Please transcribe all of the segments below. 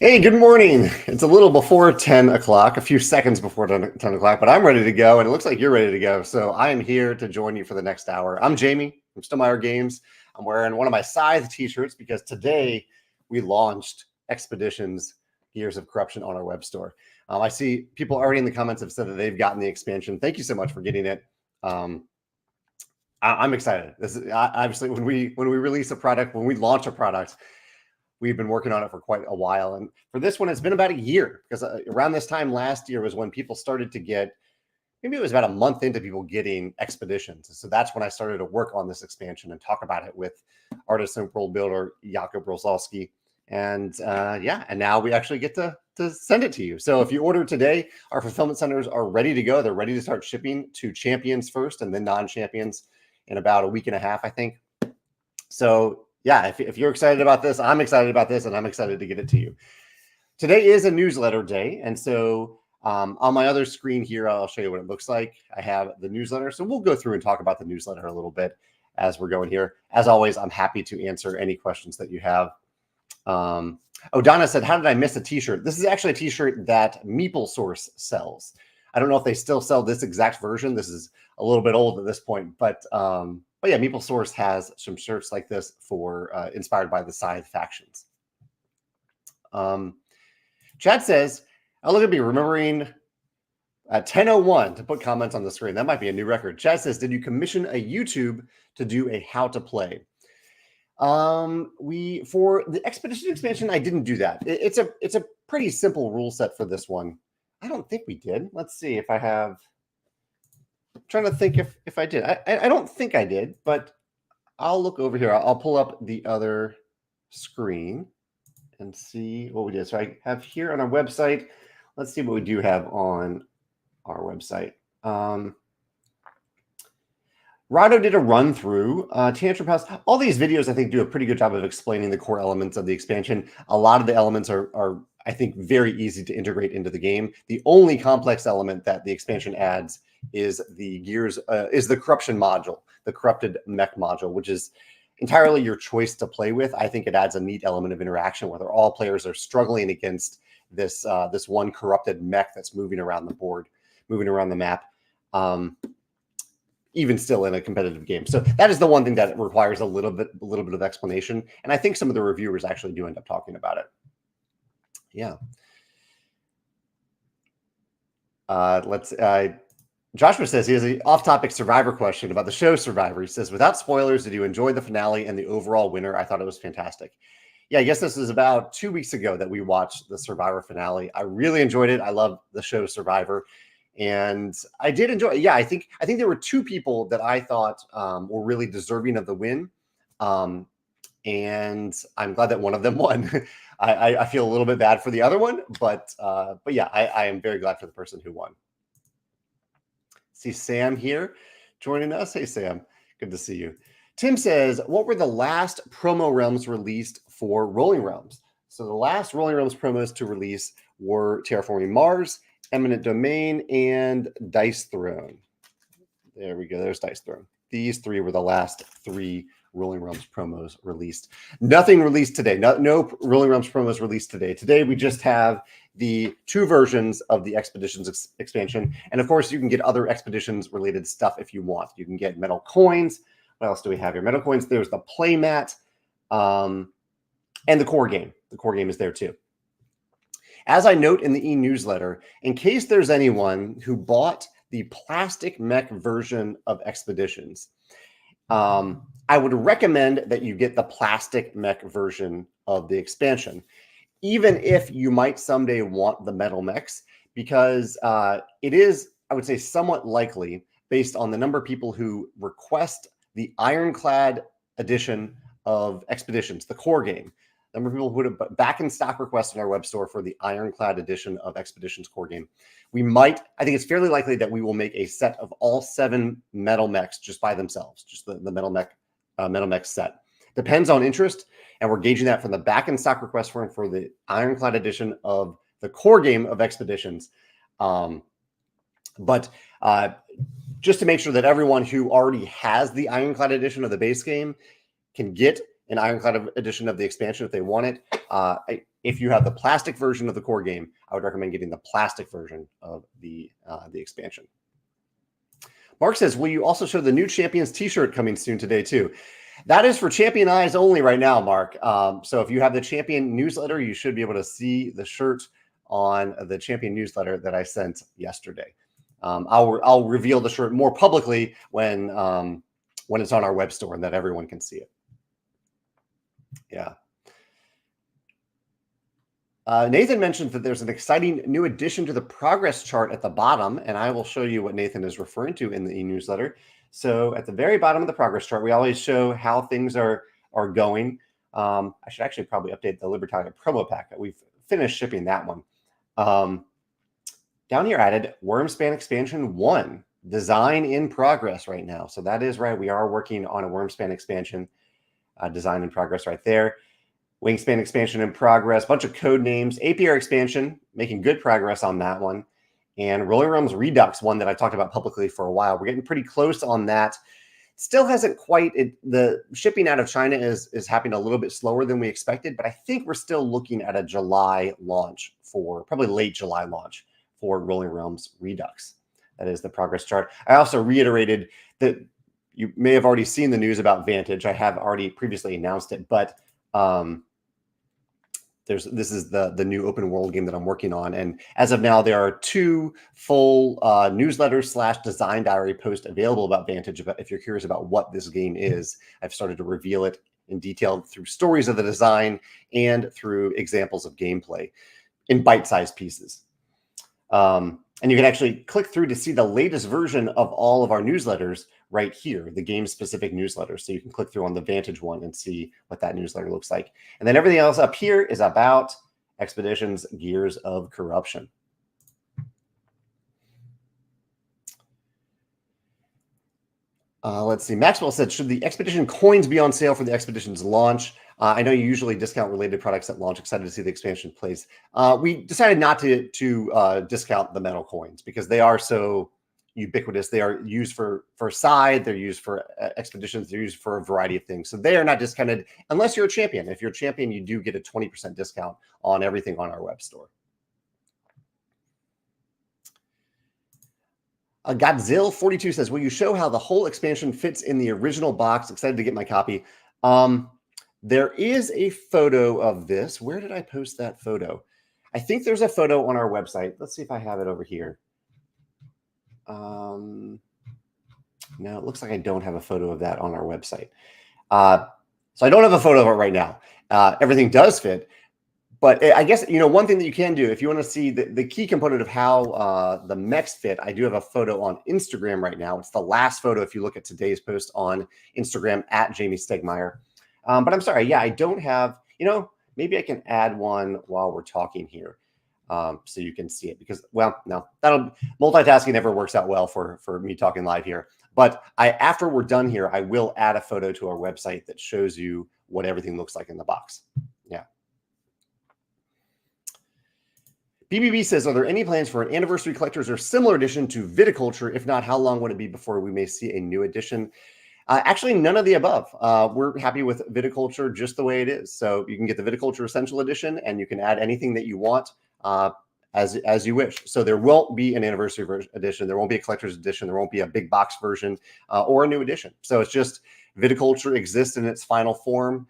Hey, good morning. It's a little before 10 o'clock, a few seconds before 10 o'clock, but I'm ready to go, and it looks like you're ready to go. So I am here to join you for the next hour. I'm Jamey from Stonemaier Games. I'm wearing one of my Scythe t-shirts because today we launched Expeditions Gears of Corruption on our web store. I see people already in the comments have said that they've gotten the expansion. Thank you so much for getting it. I'm excited. This is obviously when we release a product, when we launch a product, we've been working on it for quite a while. And for this one, it's been about a year because around this time last year was when people started to get, maybe it was about a month into people getting Expeditions. So that's when I started to work on this expansion and talk about it with artist and world builder Jakub Brozalski. And and now we actually get to send it to you. So if you order today, our fulfillment centers are ready to go. They're ready to start shipping to champions first and then non-champions in about a week and a half, I think. So yeah, if you're excited about this, I'm excited about this, and I'm excited to get it to you. Today is a newsletter day, and so on my other screen here, I'll show you what it looks like. I have the newsletter, so we'll go through and talk about the newsletter a little bit as we're going here. As always, I'm happy to answer any questions that you have. Donna said, how did I miss a t-shirt? This is actually a t-shirt that MeepleSource sells. I don't know if they still sell this exact version. This is a little bit old at this point, but yeah, MeepleSource has some shirts like this for inspired by the Scythe factions. Chad says, oh, look at me remembering at 10:01 to put comments on the screen. That might be a new record. Chad says, did you commission a YouTube to do a how to play? For the Expedition expansion, I didn't do that. It's a pretty simple rule set for this one. I don't think we did. Let's see if I have. I'm trying to think if I did. I don't think I did, but I'll look over here. I'll pull up the other screen and see what we did. So I have here on our website. Let's see what we do have on our website. Rado did a run through Tantrum House. All these videos, I think, do a pretty good job of explaining the core elements of the expansion. A lot of the elements are I think, very easy to integrate into the game. The only complex element that the expansion adds is the corruption module, the corrupted mech module, which is entirely your choice to play with. I think it adds a neat element of interaction, whether all players are struggling against this one corrupted mech that's moving around the board, moving around the map. Even still in a competitive game. So that is the one thing that requires a little bit of explanation. And I think some of the reviewers actually do end up talking about it. Yeah. Joshua says he has an off-topic Survivor question about the show Survivor. He says, without spoilers, did you enjoy the finale and the overall winner? I thought it was fantastic. Yeah, I guess this was about 2 weeks ago that we watched the Survivor finale. I really enjoyed it. I love the show Survivor. And I did enjoy it. Yeah, I think there were two people that I thought were really deserving of the win. And I'm glad that one of them won. I feel a little bit bad for the other one, but yeah, I am very glad for the person who won. See Sam here joining us. Hey, Sam, good to see you. Tim says, what were the last promo realms released for Rolling Realms? So the last Rolling Realms promos to release were Terraforming Mars, Eminent Domain, and Dice Throne. There we go. There's Dice Throne. These three were the last three Rolling Realms promos released. Nothing released today. No Rolling Realms promos released today. Today, we just have the two versions of the Expeditions expansion. And of course, you can get other Expeditions related stuff if you want. You can get metal coins. What else do we have here? Metal coins. There's the playmat and the core game. The core game is there too. As I note in the e-newsletter, in case there's anyone who bought the plastic mech version of Expeditions, I would recommend that you get the plastic mech version of the expansion, even if you might someday want the metal mechs, because it is, I would say, somewhat likely, based on the number of people who request the Ironclad edition of Expeditions, the core game. Number of people who put back in stock requests on our web store for the Ironclad edition of Expeditions core game. I think it's fairly likely that we will make a set of all 7 metal mechs just by themselves, just the metal mech set. Depends on interest, and we're gauging that from the back in stock request form for the Ironclad edition of the core game of Expeditions. But just to make sure that everyone who already has the Ironclad edition of the base game can get an Ironclad edition of the expansion if they want it. if you have the plastic version of the core game, I would recommend getting the plastic version of the expansion. Mark says, will you also show the new Champions t-shirt coming soon today too? That is for Champion eyes only right now, Mark. So if you have the Champion newsletter, you should be able to see the shirt on the Champion newsletter that I sent yesterday. I'll reveal the shirt more publicly when it's on our web store and that everyone can see it. Yeah. Nathan mentioned that there's an exciting new addition to the progress chart at the bottom, and I will show you what Nathan is referring to in the e-newsletter. So at the very bottom of the progress chart, we always show how things are going. I should actually probably update the Libertalia promo pack. We've finished shipping that one. Down here, added Wormspan Expansion 1, design in progress right now. So that is right. We are working on a Wormspan expansion, design in progress right there. Wingspan expansion in progress, bunch of code names, APR expansion, making good progress on that one. And Rolling Realms Redux, one that I talked about publicly for a while. We're getting pretty close on that. Still hasn't quite, the shipping out of China is happening a little bit slower than we expected, but I think we're still looking at a July launch probably late July launch for Rolling Realms Redux. That is the progress chart. I also reiterated that you may have already seen the news about Vantage. I have already previously announced it, but this is the new open world game that I'm working on. And as of now, there are 2 full newsletters / design diary posts available about Vantage. If you're curious about what this game is, I've started to reveal it in detail through stories of the design and through examples of gameplay in bite-sized pieces. And you can actually click through to see the latest version of all of our newsletters right here, the game-specific newsletters. So you can click through on the Vantage one and see what that newsletter looks like. And then everything else up here is about Expeditions Gears of Corruption. Let's see. Maxwell said, should the Expedition coins be on sale for the Expedition's launch? I know you usually discount related products at launch. Excited to see the expansion place. We decided not to discount the metal coins because they are so ubiquitous. They are used for side. They're used for expeditions. They're used for a variety of things. So they are not discounted unless you're a champion. If you're a champion, you do get a 20% discount on everything on our web store. Godzilla 42 says, will you show how the whole expansion fits in the original box? Excited to get my copy. There is a photo of this. Where did I post that photo? I think there's a photo on our website. Let's see if I have it over here. No, it looks like I don't have a photo of that on our website. So I don't have a photo of it right now. Everything does fit. But I guess, one thing that you can do, if you want to see the key component of how the mechs fit, I do have a photo on Instagram right now. It's the last photo if you look at today's post on Instagram at Jamey Stonemaier. But I'm sorry, yeah, I don't have, maybe I can add one while we're talking here so you can see it. Because, well, no, multitasking never works out well for me talking live here. But after we're done here, I will add a photo to our website that shows you what everything looks like in the box. Yeah. BBB says, are there any plans for an anniversary collectors or similar edition to Viticulture? If not, how long would it be before we may see a new edition? Actually, none of the above. We're happy with Viticulture just the way it is. So you can get the Viticulture Essential Edition, and you can add anything that you want as you wish. So there won't be an anniversary edition. There won't be a collector's edition. There won't be a big box version or a new edition. So it's just Viticulture exists in its final form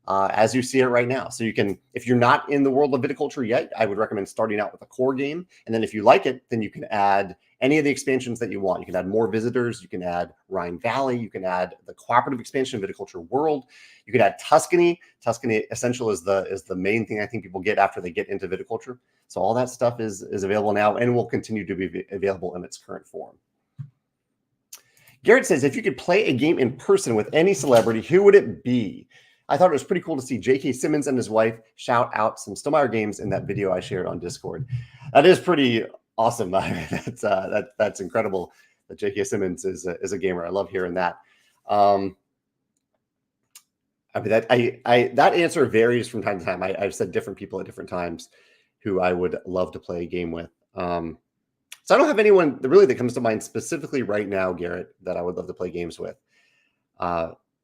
as you see it right now. So you can, if you're not in the world of Viticulture yet, I would recommend starting out with a core game. And then if you like it, then you can add any of the expansions that you want. You can add more visitors. You can add Rhine Valley. You can add the cooperative expansion, Viticulture World. You can add Tuscany. Tuscany Essential is the main thing I think people get after they get into Viticulture. So all that stuff is available now and will continue to be available in its current form. Garrett says, if you could play a game in person with any celebrity, who would it be? I thought it was pretty cool to see J.K. Simmons and his wife shout out some Stonemaier games in that video I shared on Discord. That is pretty awesome. That's incredible that J.K. Simmons is a gamer. I love hearing that. I mean, that answer varies from time to time. I've said different people at different times who I would love to play a game with. So I don't have anyone really that comes to mind specifically right now, Garrett, that I would love to play games with.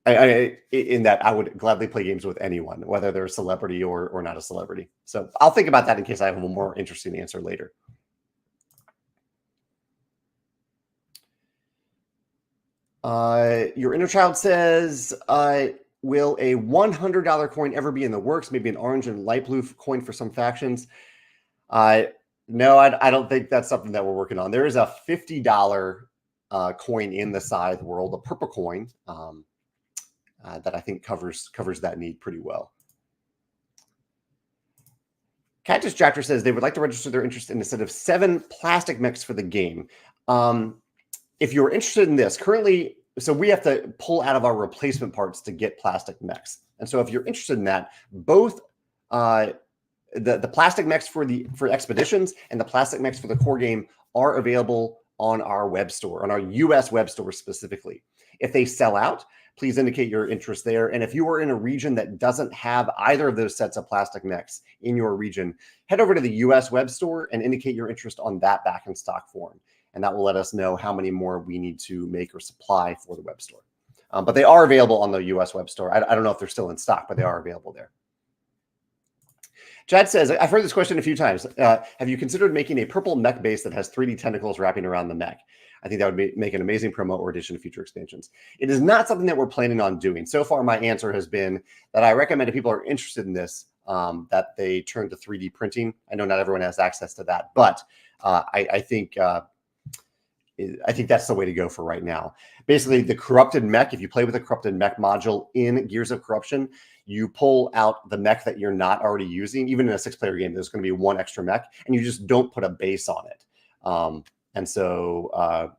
In that I would gladly play games with anyone, whether they're a celebrity or not a celebrity. So I'll think about that in case I have a more interesting answer later. Your inner child says, will a $100 coin ever be in the works? Maybe an orange and light blue coin for some factions. No, I don't think that's something that we're working on. There is a $50 coin in the Scythe world, a purple coin, that I think covers that need pretty well. Cat Distractor says they would like to register their interest in a set of 7 plastic mechs for the game. If you're interested in this, currently, so we have to pull out of our replacement parts to get plastic mechs. And so if you're interested in that, both the plastic mechs for expeditions and the plastic mechs for the core game are available on our web store, on our US web store specifically. If they sell out, please indicate your interest there. And if you are in a region that doesn't have either of those sets of plastic mechs in your region, head over to the US web store and indicate your interest on that back in stock form. And that will let us know how many more we need to make or supply for the web store. But they are available on the US web store. I don't know if they're still in stock, but they are available there. Chad says, I've heard this question a few times. Have you considered making a purple mech base that has 3D tentacles wrapping around the mech? I think that would make an amazing promo or addition to future expansions. It is not something that we're planning on doing. So far, my answer has been that I recommend if people are interested in this, that they turn to 3D printing. I know not everyone has access to that, but I think that's the way to go for right now. Basically, the corrupted mech, if you play with a corrupted mech module in Gears of Corruption, you pull out the mech that you're not already using. Even in a 6-player game, there's going to be 1 extra mech, and you just don't put a base on it. And so,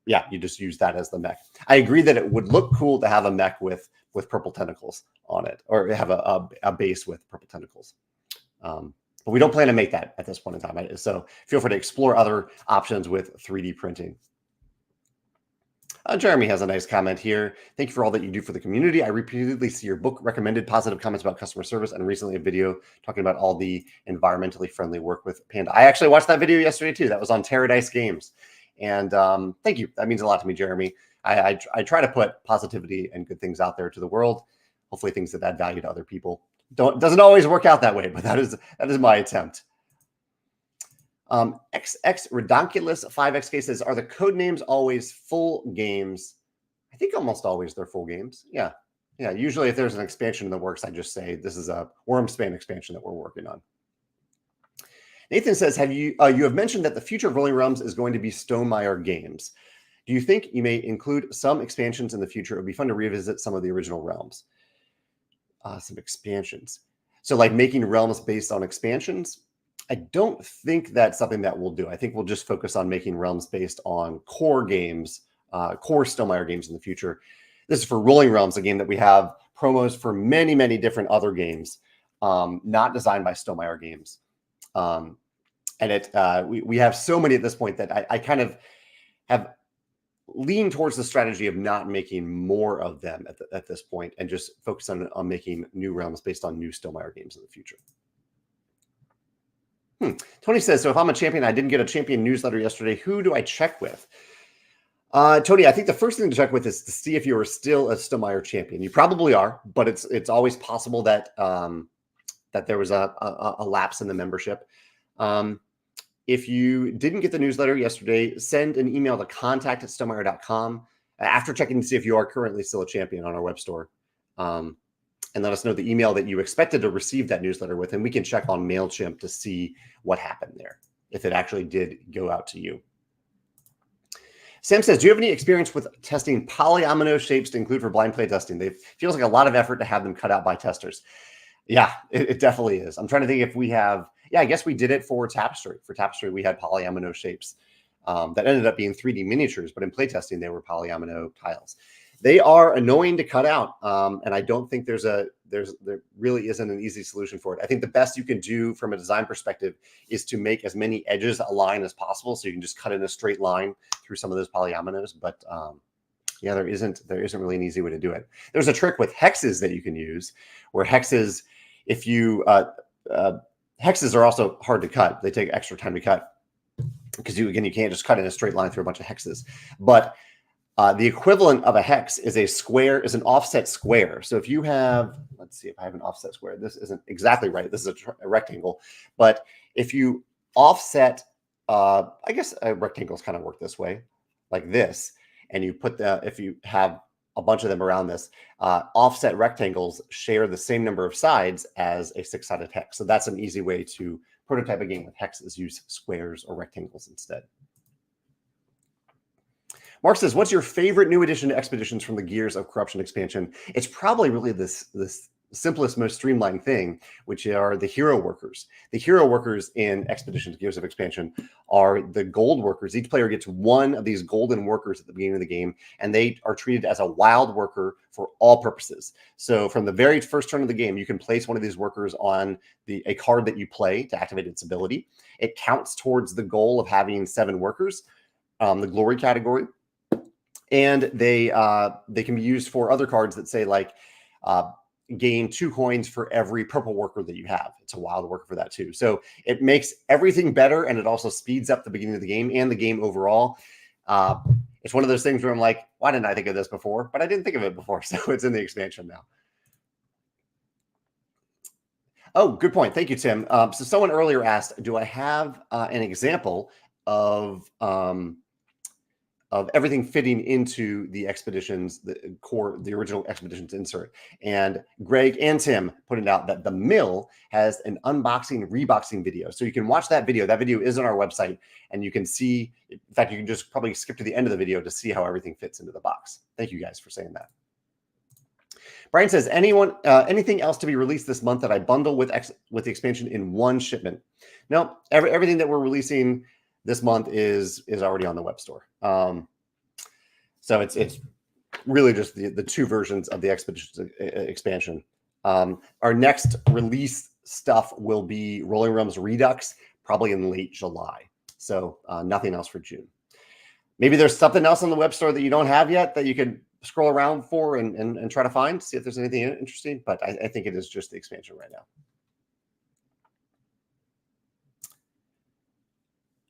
yeah, you just use that as the mech. I agree that it would look cool to have a mech with purple tentacles on it, or have a base with purple tentacles. But we don't plan to make that at this point in time. So feel free to explore other options with 3D printing. Jeremy has a nice comment here. Thank you for all that you do for the community. I repeatedly see your book recommended, positive comments about customer service, and recently a video talking about all the environmentally friendly work with Panda. I actually watched that video yesterday too. That was on Paradise Games. And thank you. That means a lot to me, Jeremy. I try to put positivity and good things out there to the world. Hopefully things that add value to other people. Doesn't always work out that way, but that is my attempt. XX Redonkulous 5XK says, are the code names always full games? I think almost always they're full games. Yeah. Usually if there's an expansion in the works, I just say this is a Wormspan expansion that we're working on. Nathan says, you have mentioned that the future of Rolling Realms is going to be Stonemaier Games. Do you think you may include some expansions in the future? It would be fun to revisit some of the original realms. Some expansions. So like making realms based on expansions? I don't think that's something that we'll do. I think we'll just focus on making realms based on core games, core Stonemaier games in the future. This is for Rolling Realms, a game that we have promos for many, many different other games, not designed by Stonemaier Games. And we have so many at this point that I kind of have leaned towards the strategy of not making more of them at this point and just focus on making new realms based on new Stonemaier games in the future. Tony says, so if I'm a champion, I didn't get a champion newsletter yesterday, who do I check with? Tony, I think the first thing to check with is to see if you are still a Stonemaier champion. You probably are, but it's always possible that that there was a lapse in the membership. If you didn't get the newsletter yesterday, send an email to contact@stonemaier.com after checking to see if you are currently still a champion on our web store. And let us know the email that you expected to receive that newsletter with, and we can check on MailChimp to see what happened there, if it actually did go out to you. Sam says, do you have any experience with testing polyomino shapes to include for blind play testing? It feels like a lot of effort to have them cut out by testers. Yeah, it definitely is. I'm trying to think if we have, I guess we did it for Tapestry. For Tapestry, we had polyomino shapes that ended up being 3D miniatures, but in playtesting, they were polyomino tiles. They are annoying to cut out, and I don't think there really isn't an easy solution for it. I think the best you can do from a design perspective is to make as many edges align as possible, so you can just cut in a straight line through some of those polyominoes. But yeah, there isn't really an easy way to do it. There's a trick with hexes that you can use, where hexes, if you hexes are also hard to cut. They take extra time to cut because you can't just cut in a straight line through a bunch of hexes, but The equivalent of a hex is is an offset square. So if you have, let's see if I have an offset square. This isn't exactly right. This is a rectangle. But if you offset, I guess rectangles kind of work this way, like this, and you put if you have a bunch of them around this, offset rectangles share the same number of sides as a 6-sided hex. So that's an easy way to prototype a game with hexes. Use squares or rectangles instead. Mark says, what's your favorite new addition to Expeditions from the Gears of Corruption expansion? It's probably really this simplest, most streamlined thing, which are the hero workers. The hero workers in Expeditions Gears of Expansion are the gold workers. Each player gets one of these golden workers at the beginning of the game, and they are treated as a wild worker for all purposes. So from the very first turn of the game, you can place one of these workers on a card that you play to activate its ability. It counts towards the goal of having 7 workers, the glory category. And they can be used for other cards that say like gain 2 coins for every purple worker that you have. It's a wild worker for that too. So it makes everything better, and it also speeds up the beginning of the game and the game overall. It's one of those things where I'm like, why didn't I think of this before? But I didn't think of it before, so it's in the expansion now. Oh, good point. Thank you, Tim. So someone earlier asked, do I have an example of everything fitting into the Expeditions, the original Expeditions insert? And Greg and Tim pointed out that the mill has an unboxing, reboxing video. So you can watch that video. That video is on our website, and you can see, in fact, you can just probably skip to the end of the video to see how everything fits into the box. Thank you guys for saying that. Brian says, anything else to be released this month that I bundle with the expansion in one shipment? No, everything that we're releasing this month is already on the web store. So it's really just the 2 versions of the Expeditions expansion. Our next release stuff will be Rolling Realms Redux, probably in late July. So nothing else for June. Maybe there's something else on the web store that you don't have yet that you can scroll around for and try to find, see if there's anything interesting. But I think it is just the expansion right now.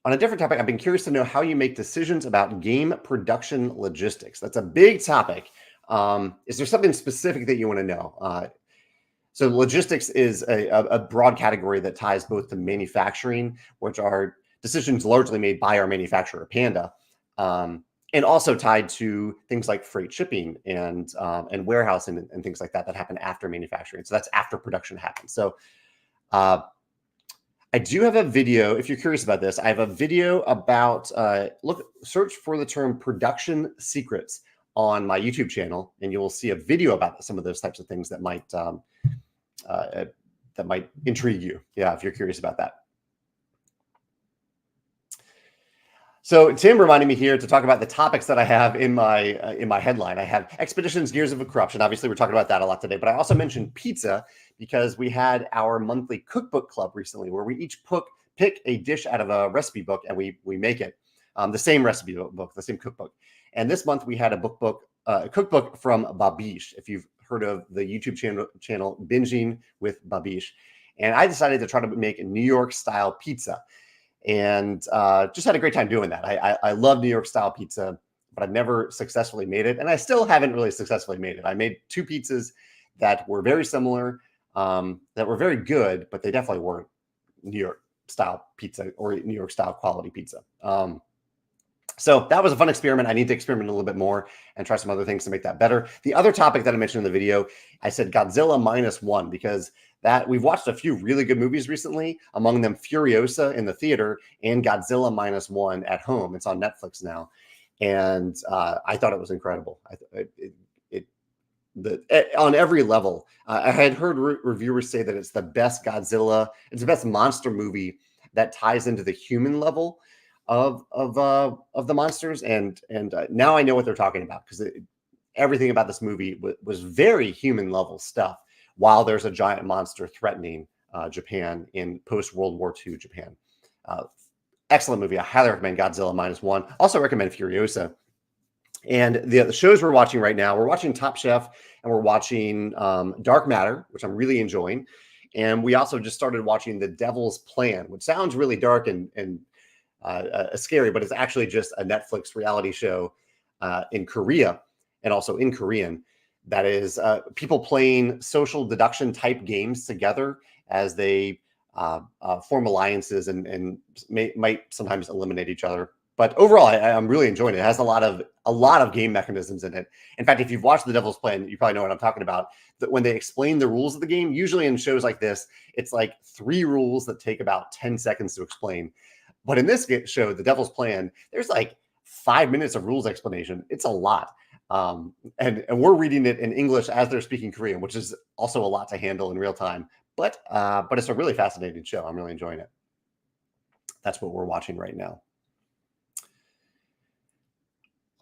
On a different topic, I've been curious to know how you make decisions about game production logistics. That's a big topic. Is there something specific that you want to know? So logistics is a broad category that ties both to manufacturing, which are decisions largely made by our manufacturer, Panda, and also tied to things like freight shipping and warehousing and things like that happen after manufacturing. So that's after production happens. So I do have a video, if you're curious about this. I have a video about, search for the term production secrets on my YouTube channel, and you will see a video about some of those types of things that might intrigue you. Yeah, if you're curious about that. So Tim reminded me here to talk about the topics that I have in my headline. I have Expeditions Gears of Corruption. Obviously, we're talking about that a lot today, but I also mentioned pizza because we had our monthly cookbook club recently where we each pick a dish out of a recipe book and we make it. The same recipe book, the same cookbook. And this month we had a cookbook from Babish, if you've heard of the YouTube channel Binging with Babish. And I decided to try to make a New York style pizza. And just had a great time doing that. I love New York style pizza, but I've never successfully made it. And I still haven't really successfully made it. I made 2 pizzas that were very similar, that were very good, but they definitely weren't New York style pizza or New York style quality pizza. So that was a fun experiment. I need to experiment a little bit more and try some other things to make that better. The other topic that I mentioned in the video, I said Godzilla -1 because that we've watched a few really good movies recently, among them Furiosa in the theater and Godzilla -1 at home. It's on Netflix now. And I thought it was incredible. On every level. I had heard reviewers say that it's the best Godzilla, it's the best monster movie that ties into the human level of the monsters, and now I know what they're talking about because everything about this movie was very human level stuff. While there's a giant monster threatening Japan in post World War II Japan, excellent movie. I highly recommend Godzilla -1. Also recommend Furiosa. And the shows we're watching right now, we're watching Top Chef and we're watching Dark Matter, which I'm really enjoying. And we also just started watching The Devil's Plan, which sounds really dark and scary, but it's actually just a Netflix reality show in Korea and also in Korean. That is people playing social deduction type games together as they form alliances and might sometimes eliminate each other. But overall, I'm really enjoying it. It has a lot of game mechanisms in it. In fact, if you've watched The Devil's Plan, you probably know what I'm talking about. That when they explain the rules of the game, usually in shows like this, it's like 3 rules that take about 10 seconds to explain. But in this show, The Devil's Plan, there's like 5 minutes of rules explanation. It's a lot. And we're reading it in English as they're speaking Korean, which is also a lot to handle in real time. But it's a really fascinating show. I'm really enjoying it. That's what we're watching right now.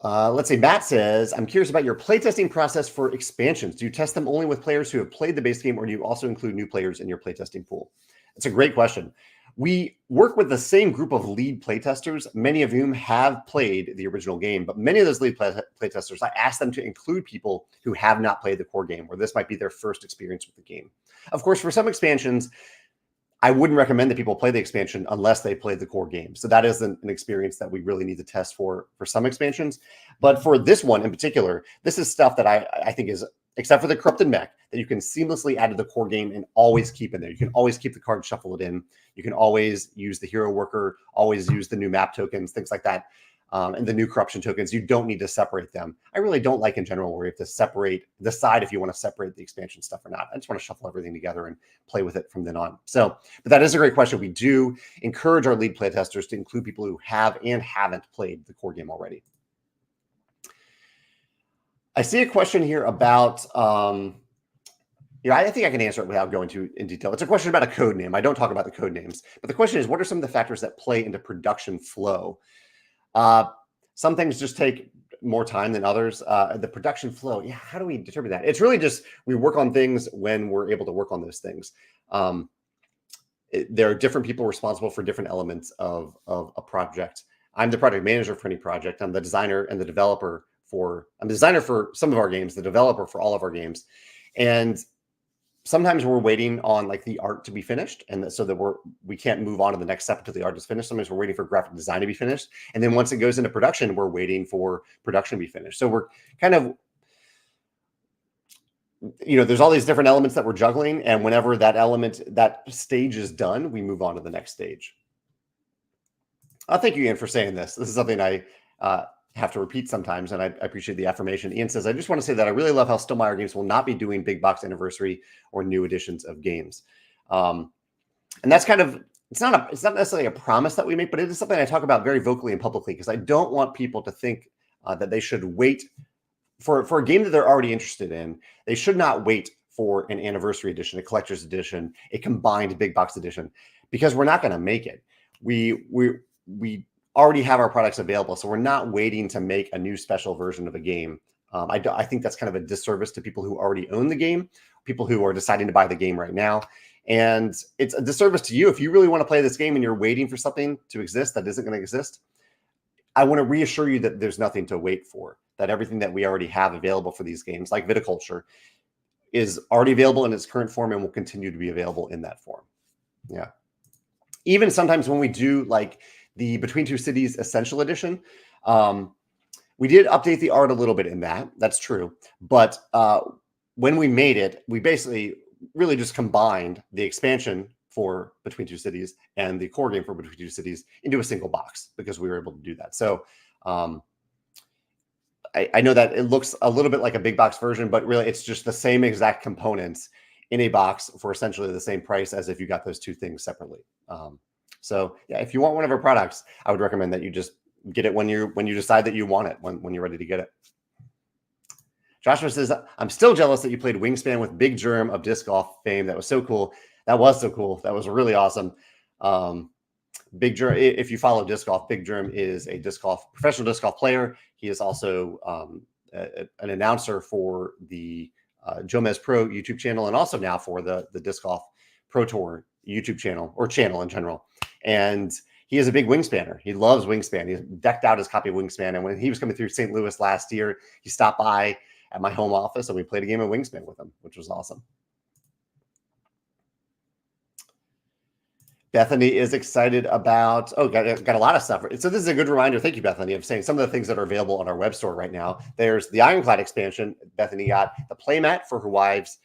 Let's see. Matt says, I'm curious about your playtesting process for expansions. Do you test them only with players who have played the base game, or do you also include new players in your playtesting pool? It's a great question. We work with the same group of lead playtesters, many of whom have played the original game, but many of those lead playtesters, I ask them to include people who have not played the core game, or this might be their first experience with the game. Of course, for some expansions, I wouldn't recommend that people play the expansion unless they played the core game. So that is an experience that we really need to test for some expansions. But for this one in particular, this is stuff that I think is, except for the corrupted mech, that you can seamlessly add to the core game and always keep in there. You can always keep the card, shuffle it in. You can always use the hero worker, always use the new map tokens, things like that. And the new corruption tokens, you don't need to separate them. I really don't like in general where you have to decide if you want to separate the expansion stuff or not. I just want to shuffle everything together and play with it from then on. So, but that is a great question. We do encourage our lead playtesters to include people who have and haven't played the core game already. I see a question here about, I think I can answer it without going too in detail. It's a question about a code name. I don't talk about the code names, but the question is, what are some of the factors that play into production flow? Some things just take more time than others. The production flow, how do we determine that? It's really just we work on things when we're able to work on those things. There are different people responsible for different elements of a project. I'm the project manager for any project. I'm the designer and the developer I'm the designer for some of our games, the developer for all of our games. And sometimes we're waiting on like the art to be finished, and so that we can't move on to the next step until the art is finished. Sometimes we're waiting for graphic design to be finished, and then once it goes into production, we're waiting for production to be finished. So we're kind of, there's all these different elements that we're juggling, and whenever that stage is done, we move on to the next stage. Thank you, Ian, for saying this. This is something I have to repeat sometimes, and I appreciate the affirmation. Ian says, I just want to say that I really love how Stonemaier Games will not be doing big box anniversary or new editions of games. And that's kind of, it's not necessarily a promise that we make, but it is something I talk about very vocally and publicly, because I don't want people to think that they should wait for a game that they're already interested in. They should not wait for an anniversary edition, a collector's edition, a combined big box edition, because we're not going to make it. We already have our products available, so we're not waiting to make a new special version of a game. I think that's kind of a disservice to people who already own the game, people who are deciding to buy the game right now. And it's a disservice to you if you really want to play this game and you're waiting for something to exist that isn't going to exist. I want to reassure you that there's nothing to wait for, that everything that we already have available for these games, like Viticulture, is already available in its current form and will continue to be available in that form. Yeah. Even sometimes when we do like the Between Two Cities Essential Edition, we did update the art a little bit in that. That's true. But when we made it, we basically really just combined the expansion for Between Two Cities and the core game for Between Two Cities into a single box, because we were able to do that. So I know that it looks a little bit like a big box version, but really it's just the same exact components in a box for essentially the same price as if you got those two things separately. So yeah, if you want one of our products, I would recommend that you just get it when you decide that you want it, when you're ready to get it. Joshua says, I'm still jealous that you played Wingspan with Big Germ of disc golf fame. That was so cool. That was so cool. That was really awesome. Big Germ, if you follow disc golf, Big Germ is a professional disc golf player. He is also an announcer for the Jomez Pro YouTube channel, and also now for the Disc Golf Pro Tour YouTube channel, or channel in general. And he is a big Wingspanner. He loves Wingspan. He decked out his copy of Wingspan. And when he was coming through St. Louis last year, he stopped by at my home office and we played a game of Wingspan with him, which was awesome. Bethany is excited about, got a lot of stuff. So this is a good reminder, thank you, Bethany, of saying some of the things that are available on our web store right now. There's the Ironclad expansion. Bethany got the playmat for her wife's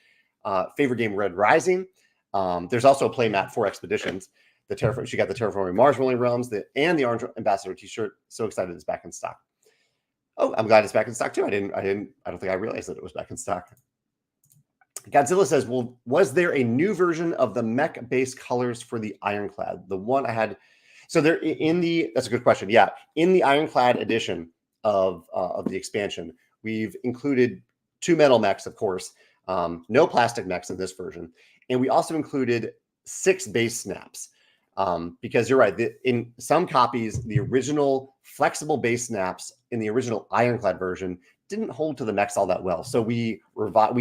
favorite game, Red Rising. There's also a playmat for Expeditions. She got the Terraforming Mars Rolling Realms and the Orange Ambassador t-shirt. So excited it's back in stock. Oh, I'm glad it's back in stock too. I don't think I realized that it was back in stock. Godzilla says, well, was there a new version of the mech-based colors for the Ironclad? The one I had, so there that's a good question. Yeah, in the Ironclad edition of the expansion, we've included 2 metal mechs, of course, no plastic mechs in this version, and we also included 6 base snaps. Because you're right, in some copies, the original flexible base snaps in the original Ironclad version didn't hold to the mechs all that well. So we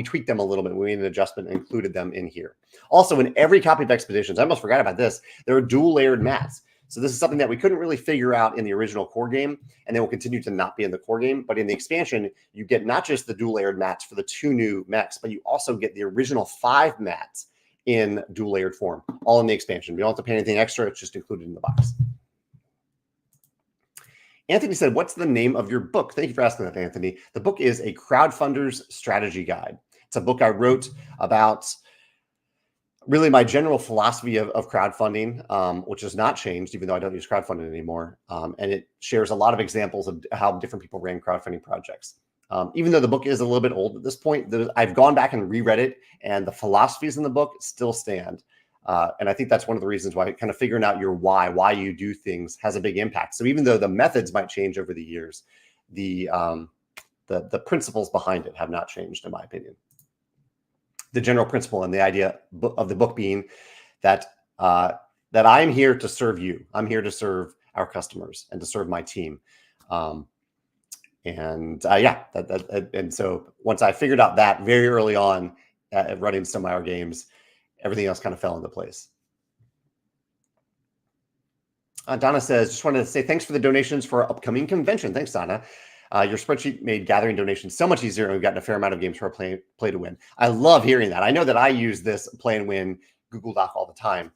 tweaked them a little bit. We made an adjustment and included them in here. Also, in every copy of Expeditions, I almost forgot about this, there are dual layered mats. So this is something that we couldn't really figure out in the original core game, and they will continue to not be in the core game. But in the expansion, you get not just the dual layered mats for the 2 new mechs, but you also get the original 5 mats in dual layered form, all in the expansion. You don't have to pay anything extra. It's just included in the box. Anthony said, what's the name of your book? Thank you for asking that, Anthony. The book is A Crowdfunder's Strategy Guide. It's a book I wrote about really my general philosophy of crowdfunding, which has not changed, even though I don't use crowdfunding anymore. And it shares a lot of examples of how different people ran crowdfunding projects. Even though the book is a little bit old at this point, I've gone back and reread it, and the philosophies in the book still stand. And I think that's one of the reasons why kind of figuring out your why you do things has a big impact. So even though the methods might change over the years, the principles behind it have not changed, in my opinion. The general principle and the idea of the book being that that I'm here to serve you. I'm here to serve our customers and to serve my team. And so once I figured out that very early on at running Stonemaier Games, everything else kind of fell into place. Donna says, just wanted to say thanks for the donations for our upcoming convention. Thanks, Donna. Your spreadsheet made gathering donations so much easier, and we've gotten a fair amount of games for our play to win. I love hearing that. I know that I use this play and win Google Doc all the time,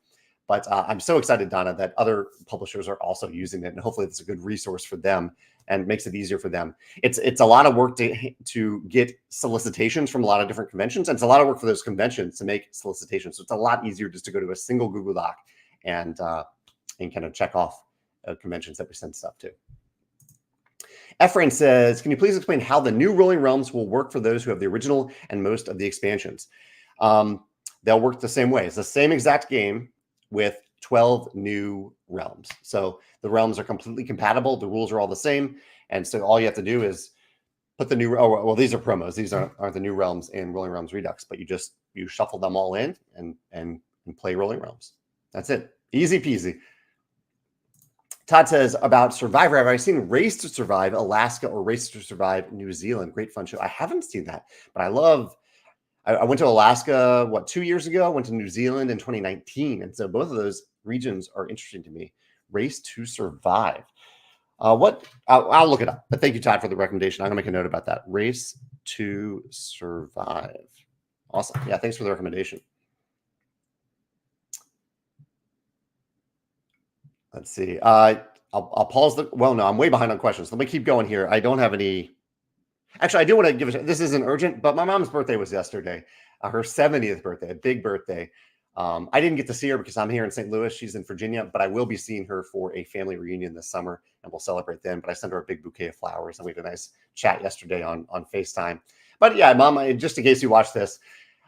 but I'm so excited, Donna, that other publishers are also using it, and hopefully it's a good resource for them and makes it easier for them. It's a lot of work to get solicitations from a lot of different conventions, and it's a lot of work for those conventions to make solicitations. So it's a lot easier just to go to a single Google Doc and kind of check off conventions that we send stuff to. Ephraim says, can you please explain how the new Rolling Realms will work for those who have the original and most of the expansions? They'll work the same way. It's the same exact game with 12 new realms. So the realms are completely compatible. The rules are all the same. And so all you have to do is put the new, these are promos. These aren't the new realms in Rolling Realms Redux, but you shuffle them all in and play Rolling Realms. That's it. Easy peasy. Todd says, about Survivor, have I seen Race to Survive Alaska or Race to Survive New Zealand? Great fun show. I haven't seen that, but I went to Alaska, 2 years ago? I went to New Zealand in 2019. And so both of those regions are interesting to me. Race to Survive. I'll look it up. But thank you, Todd, for the recommendation. I'm going to make a note about that. Race to Survive. Awesome. Yeah, thanks for the recommendation. Let's see. I'll pause no, I'm way behind on questions. Let me keep going here. I don't have any. Actually, I do want to give this isn't urgent, but my mom's birthday was yesterday. Her 70th birthday, a big birthday. I didn't get to see her because I'm here in St. Louis. She's in Virginia, but I will be seeing her for a family reunion this summer, and we'll celebrate then. But I sent her a big bouquet of flowers, and we had a nice chat yesterday on FaceTime. But yeah, Mom, just in case you watch this,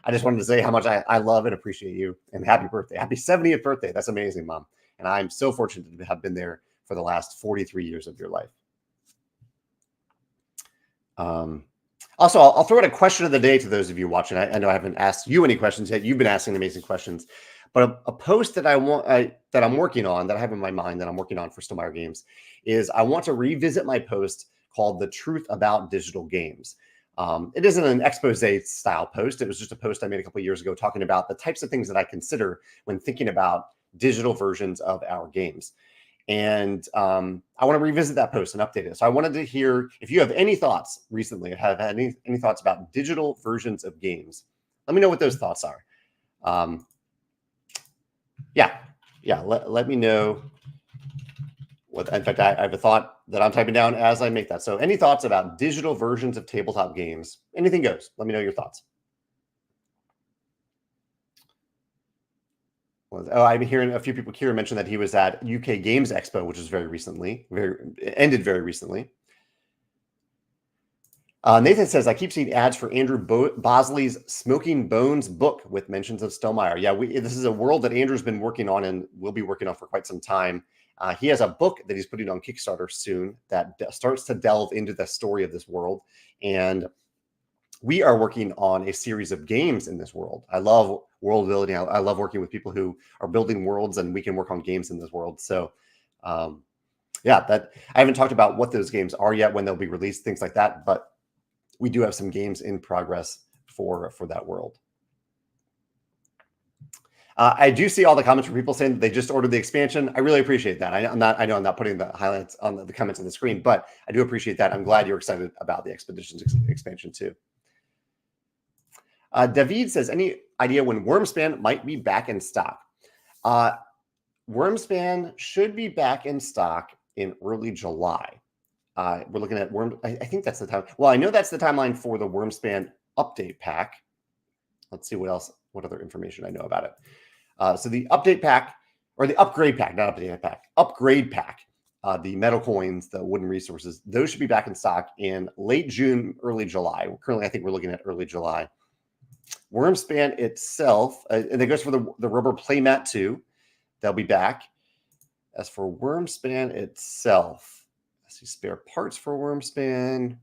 I just wanted to say how much I love and appreciate you, and happy birthday. Happy 70th birthday. That's amazing, Mom. And I'm so fortunate to have been there for the last 43 years of your life. Also, I'll throw out a question of the day to those of you watching. I know I haven't asked you any questions yet. You've been asking amazing questions. But a post that that I'm working on, that I have in my mind, that I'm working on for Stonemaier Games, is I want to revisit my post called The Truth About Digital Games. It isn't an expose style post. It was just a post I made a couple of years ago talking about the types of things that I consider when thinking about digital versions of our games. And I want to revisit that post and update it. So I wanted to hear if you have any thoughts recently, have had any thoughts about digital versions of games. Let me know what those thoughts are. Yeah, Yeah, let me know. In fact, I have a thought that I'm typing down as I make that. So any thoughts about digital versions of tabletop games? Anything goes. Let me know your thoughts. Oh, I'm hearing a few people here mention that he was at UK Games Expo, which was very recently, ended very recently. Nathan says, I keep seeing ads for Andrew Bosley's Smoking Bones book with mentions of Stonemaier. Yeah, this is a world that Andrew's been working on and will be working on for quite some time. He has a book that he's putting on Kickstarter soon that starts to delve into the story of this world. And we are working on a series of games in this world. I love world building. I love working with people who are building worlds, and we can work on games in this world. So, yeah, that I haven't talked about what those games are yet, when they'll be released, things like that. But we do have some games in progress for that world. I do see all the comments from people saying that they just ordered the expansion. I really appreciate that. I know I'm not putting the highlights on the comments on the screen, but I do appreciate that. I'm glad you're excited about the Expeditions expansion too. David says, any idea when Wormspan might be back in stock? Wormspan should be back in stock in early July. We're looking at I think that's the time. Well, I know that's the timeline for the Wormspan update pack. Let's see what other information I know about it. So the update pack, or the upgrade pack, not update pack, upgrade pack, the metal coins, the wooden resources, those should be back in stock in late June, early July. Currently, I think we're looking at early July. Wormspan itself, and it goes for the rubber playmat too. They'll be back. As for Wormspan itself, let's see, spare parts for Wormspan.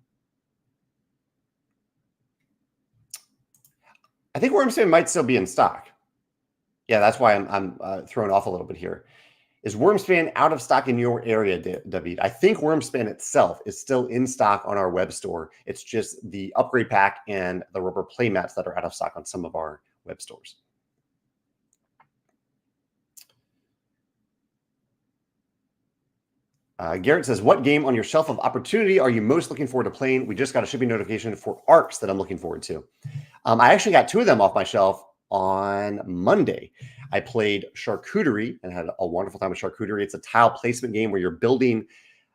I think Wormspan might still be in stock. Yeah, that's why I'm thrown off a little bit here. Is Wormspan out of stock in your area, David? I think Wormspan itself is still in stock on our web store. It's just the upgrade pack and the rubber playmats that are out of stock on some of our web stores. Garrett says, what game on your shelf of opportunity are you most looking forward to playing? We just got a shipping notification for Arcs that I'm looking forward to. I actually got 2 of them off my shelf on Monday. I played Charcuterie and had a wonderful time with Charcuterie. It's a tile placement game where you're building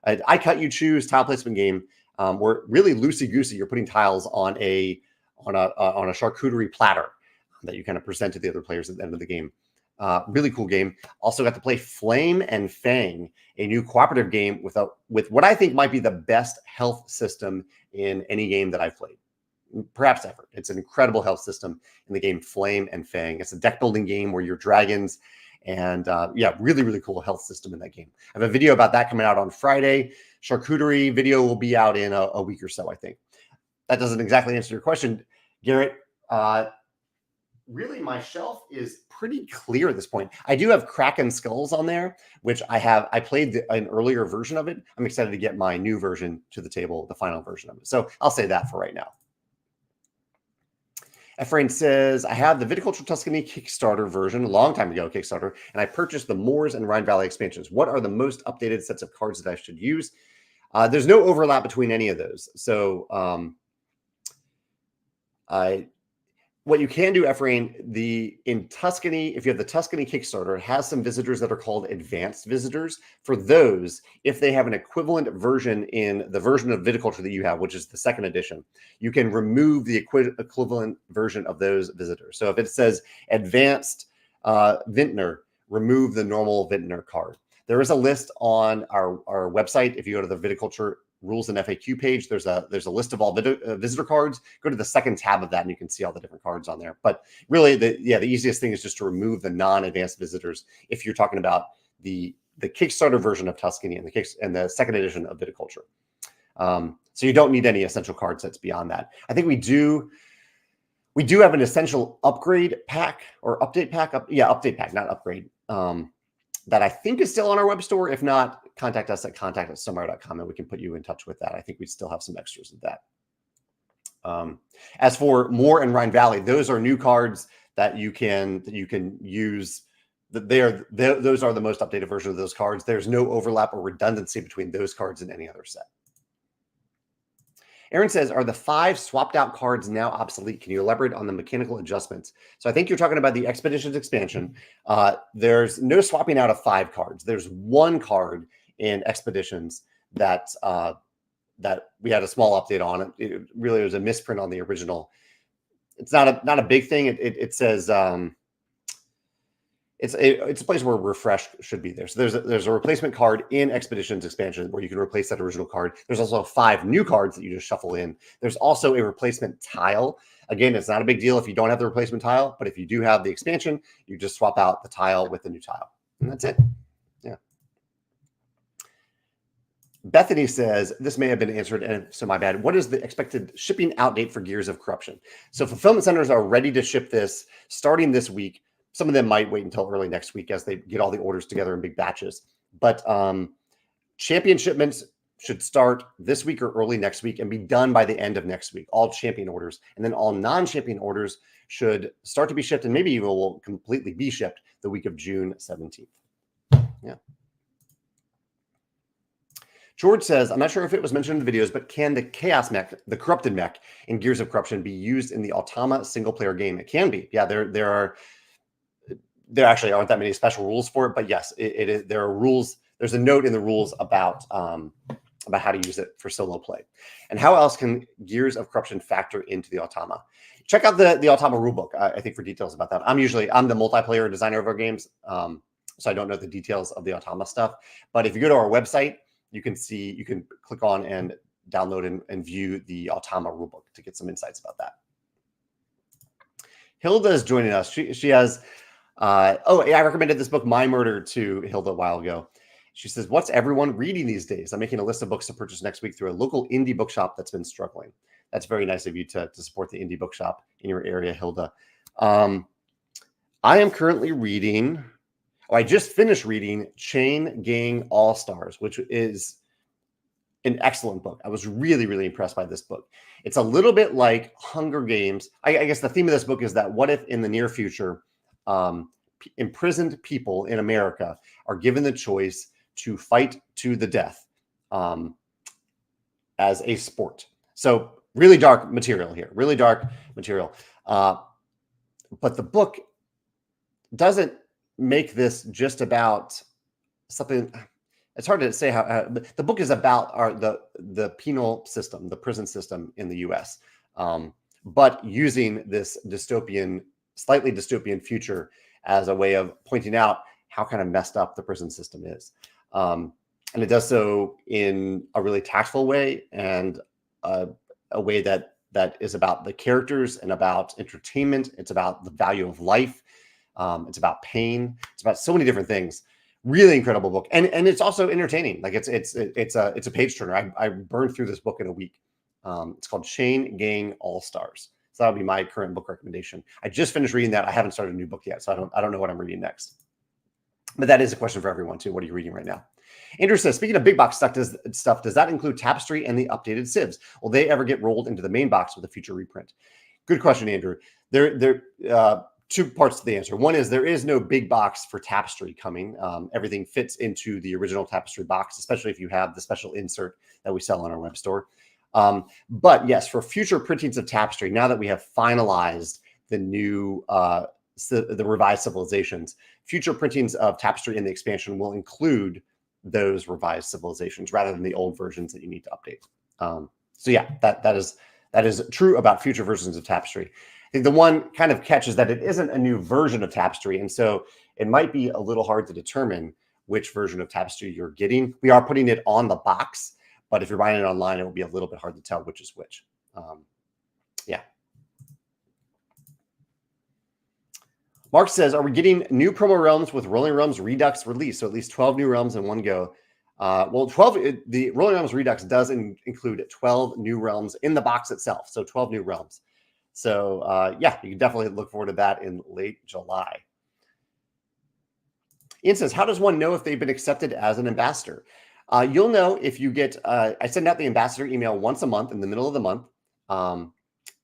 I cut, you choose tile placement game. Where really loosey-goosey, you're putting tiles on a charcuterie platter that you kind of present to the other players at the end of the game. Really cool game. Also got to play Flame and Fang, a new cooperative game with what I think might be the best health system in any game that I've played, perhaps ever. It's an incredible health system in the game Flame and Fang. It's a deck building game where you're dragons, and yeah, really, really cool health system in that game. I have a video about that coming out on Friday. Charcuterie video will be out in a week or so, I think. That doesn't exactly answer your question, Garrett. Really, my shelf is pretty clear at this point. I do have Kraken Skulls on there, which I played an earlier version of it. I'm excited to get my new version to the table, the final version of it. So I'll say that for right now. Ephraim says, I have the Viticulture Tuscany Kickstarter version, a long time ago Kickstarter, and I purchased the Moors and Rhine Valley expansions. What are the most updated sets of cards that I should use? There's no overlap between any of those. So what you can do, Ephraim, in Tuscany, if you have the Tuscany Kickstarter, it has some visitors that are called advanced visitors. For those, if they have an equivalent version in the version of Viticulture that you have, which is the 2nd edition, you can remove the equivalent version of those visitors. So if it says advanced Vintner, remove the normal Vintner card. There is a list on our website. If you go to the Viticulture rules and FAQ page, there's a list of all visitor cards. Go to the 2nd tab of that and you can see all the different cards on there. But really, the easiest thing is just to remove the non-advanced visitors if you're talking about the Kickstarter version of Tuscany and the 2nd edition of Viticulture. So you don't need any essential card sets beyond that. I think we do have an essential upgrade pack or update pack. Update pack, not upgrade. That I think is still on our web store. If not, contact us at contact@stonemaier.com and we can put you in touch with that. I think we still have some extras of that. As for Moor and Rhine Valley, those are new cards that you can use. Those are the most updated version of those cards. There's no overlap or redundancy between those cards and any other set. Aaron says, are the 5 swapped out cards now obsolete? Can you elaborate on the mechanical adjustments? So I think you're talking about the Expeditions expansion. There's no swapping out of 5 cards. There's 1 card in Expeditions that that we had a small update on. It really was a misprint on the original. It's not a big thing. It says it's a place where refresh should be there. So there's a replacement card in Expeditions expansion where you can replace that original card. There's also 5 new cards that you just shuffle in. There's also a replacement tile. Again, it's not a big deal if you don't have the replacement tile, but if you do have the expansion, you just swap out the tile with the new tile, and that's it. Yeah. Bethany says, this may have been answered, and so my bad. What is the expected shipping out date for Gears of Corruption? So fulfillment centers are ready to ship this starting this week. Some of them might wait until early next week as they get all the orders together in big batches. But champion shipments should start this week or early next week and be done by the end of next week, all champion orders. And then all non-champion orders should start to be shipped and maybe even will completely be shipped the week of June 17th. Yeah. George says, I'm not sure if it was mentioned in the videos, but can the Chaos mech, the corrupted mech in Gears of Corruption be used in the Automa single-player game? It can be. Yeah, there actually aren't that many special rules for it, but yes, it is. There are rules. There's a note in the rules about how to use it for solo play. And how else can Gears of Corruption factor into the Automa? Check out the Automa rulebook, I think, for details about that. I'm the multiplayer designer of our games, so I don't know the details of the Automa stuff. But if you go to our website, you can click on and download and view the Automa rulebook to get some insights about that. Hilda is joining us. She has, I recommended this book, My Murder, to Hilda a while ago. She says, what's everyone reading these days? I'm making a list of books to purchase next week through a local indie bookshop that's been struggling. That's very nice of you to support the indie bookshop in your area, Hilda. I am currently reading, I just finished reading Chain Gang All-Stars, which is an excellent book. I was really, really impressed by this book. It's a little bit like Hunger Games. I guess the theme of this book is that what if in the near future, imprisoned people in America are given the choice to fight to the death as a sport. So really dark material here, really dark material. But the book doesn't make this just about something. It's hard to say how the book is about the penal system, the prison system in the U.S., but using this slightly dystopian future as a way of pointing out how kind of messed up the prison system is. And it does so in a really tactful way and a way that is about the characters and about entertainment. It's about the value of life. It's about pain. It's about so many different things. Really incredible book. And it's also entertaining. Like it's a page turner. I burned through this book in a week. It's called Chain Gang All-Stars. So that would be my current book recommendation. I just finished reading that. I haven't started a new book yet, so I don't know what I'm reading next. But that is a question for everyone too. What are you reading right now? Andrew says, speaking of big box stuff, does that include Tapestry and the updated civs? Will they ever get rolled into the main box with a future reprint? Good question, Andrew. There 2 parts to the answer. One is there is no big box for Tapestry coming. Everything fits into the original Tapestry box, especially if you have the special insert that we sell on our web store. But yes, for future printings of Tapestry, now that we have finalized the new, the revised civilizations, future printings of Tapestry in the expansion will include those revised civilizations rather than the old versions that you need to update. So yeah, that is true about future versions of Tapestry. I think the one kind of catch is that it isn't a new version of Tapestry, and so it might be a little hard to determine which version of Tapestry you're getting. We are putting it on the box, but if you're buying it online, it will be a little bit hard to tell which is which. Yeah. Mark says, are we getting new promo realms with Rolling Realms Redux release? So at least 12 new realms in one go. Well, the Rolling Realms Redux does include 12 new realms in the box itself. So 12 new realms. So yeah, you can definitely look forward to that in late July. Ian says, how does one know if they've been accepted as an ambassador? You'll know if you get, I send out the ambassador email once a month in the middle of the month.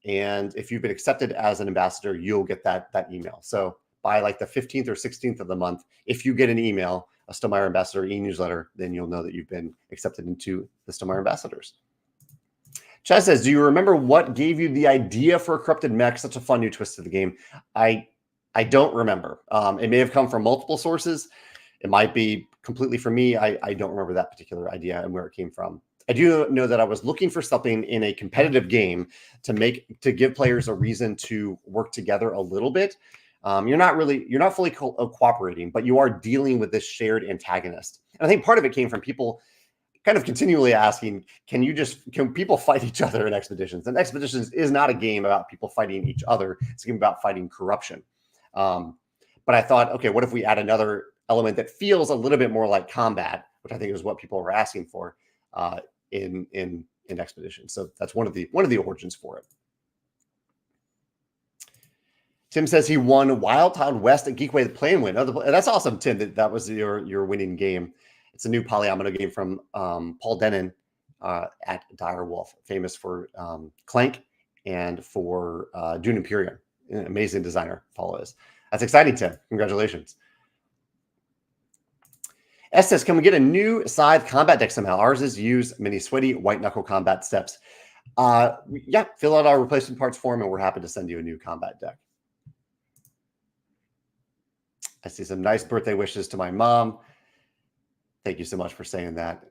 And if you've been accepted as an ambassador, you'll get that email. So by like the 15th or 16th of the month, if you get an email, a Stonemaier Ambassador e-newsletter, then you'll know that you've been accepted into the Stonemaier Ambassadors. Chaz says, do you remember what gave you the idea for a corrupted mech? Such a fun new twist to the game. I don't remember. It may have come from multiple sources. It might be completely from me. I don't remember that particular idea and where it came from. I do know that I was looking for something in a competitive game to give players a reason to work together a little bit. You're not fully cooperating, but you are dealing with this shared antagonist. And I think part of it came from people kind of continually asking, can people fight each other in Expeditions? And Expeditions is not a game about people fighting each other. It's a game about fighting corruption. But I thought, okay, what if we add another element that feels a little bit more like combat, which I think is what people were asking for in Expeditions. So that's one of the origins for it. Tim says he won Wild Wild West at Geekway the Play and Win. Oh, that's awesome, Tim. That was your winning game. It's a new Polyomino game from Paul Denon at Direwolf, famous for Clank and for Dune Imperium. An amazing designer, Paul is. That's exciting, Tim. Congratulations. S says, can we get a new Scythe combat deck somehow? Ours is use mini sweaty white knuckle combat steps. Yeah, fill out our replacement parts form and we're happy to send you a new combat deck. I see some nice birthday wishes to my mom. Thank you so much for saying that.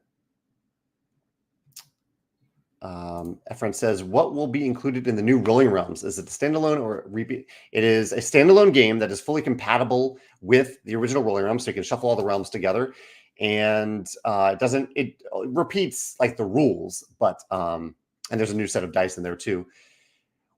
Efren says, what will be included in the new Rolling Realms? Is it a standalone or a repeat? It is a standalone game that is fully compatible with the original Rolling Realms, so you can shuffle all the realms together. And it repeats like the rules, but and there's a new set of dice in there too.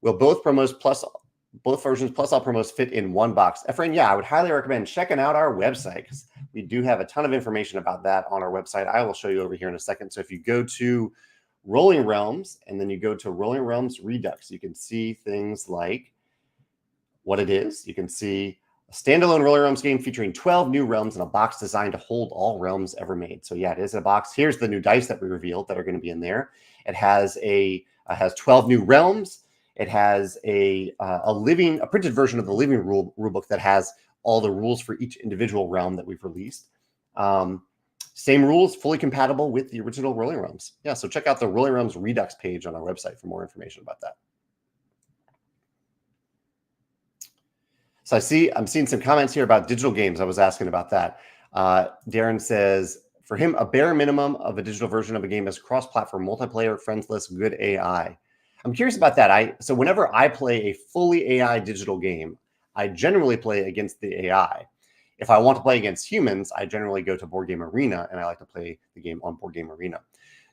Will both versions plus all promos fit in one box? Efren, yeah, I would highly recommend checking out our website because we do have a ton of information about that on our website. I will show you over here in a second. So if you go to Rolling Realms and then you go to Rolling Realms Redux, you can see things like what it is. You can see a standalone Rolling Realms game featuring 12 new realms in a box designed to hold all realms ever made. So yeah, it is a box. Here's the new dice that we revealed that are going to be in there. It has has 12 new realms. It has a printed version of the living rulebook that has all the rules for each individual realm that we've released. Same rules, fully compatible with the original Rolling Realms. Yeah, so check out the Rolling Realms Redux page on our website for more information about that. So I'm seeing some comments here about digital games. I was asking about that. Darren says, for him, a bare minimum of a digital version of a game is cross-platform, multiplayer, friends list, good AI. I'm curious about that. So whenever I play a fully AI digital game, I generally play against the AI. If I want to play against humans, I generally go to Board Game Arena, and I like to play the game on Board Game Arena.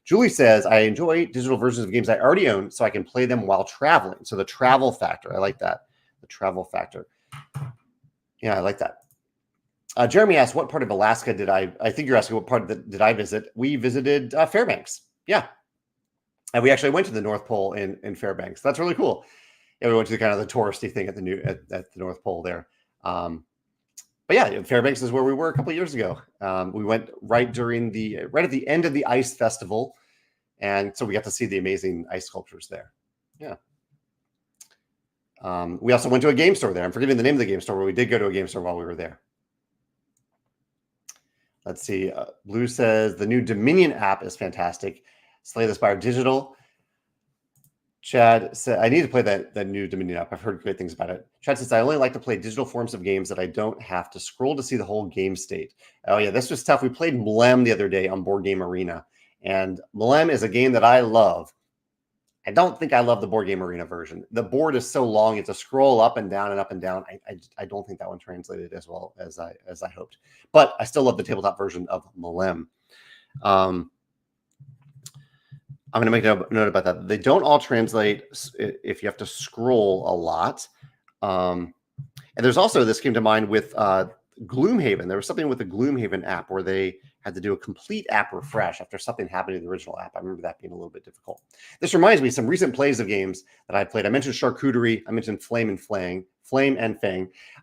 Julie says, I enjoy digital versions of games I already own, so I can play them while traveling. So the travel factor, I like that. The travel factor. Yeah, I like that. Jeremy asked, what part of Alaska did I think you're asking what part did I visit? We visited Fairbanks. Yeah. And we actually went to the North Pole in Fairbanks. That's really cool. Yeah, we went to kind of the touristy thing at the North Pole there. But yeah, Fairbanks is where we were a couple of years ago. We went right at the end of the ice festival, and so we got to see the amazing ice sculptures there. Yeah. We also went to a game store there. I'm forgetting the name of the game store, but we did go to a game store while we were there. Let's see. Blue says the new Dominion app is fantastic. Slay the Spire Digital. Chad said, I need to play that new Dominion app. I've heard great things about it. Chad says, I only like to play digital forms of games that I don't have to scroll to see the whole game state. Oh, yeah, this was tough. We played Mlem the other day on Board Game Arena, and Mlem is a game that I love. I don't think I love the Board Game Arena version. The board is so long, it's a scroll up and down and up and down. I don't think that one translated as well as I hoped. But I still love the tabletop version of Mlem. I'm going to make a note about that. They don't all translate if you have to scroll a lot. And there's also, this came to mind with Gloomhaven. There was something with the Gloomhaven app where they had to do a complete app refresh after something happened in the original app. I remember that being a little bit difficult. This reminds me of some recent plays of games that I played. I mentioned Charcuterie. I mentioned Flame and Fang.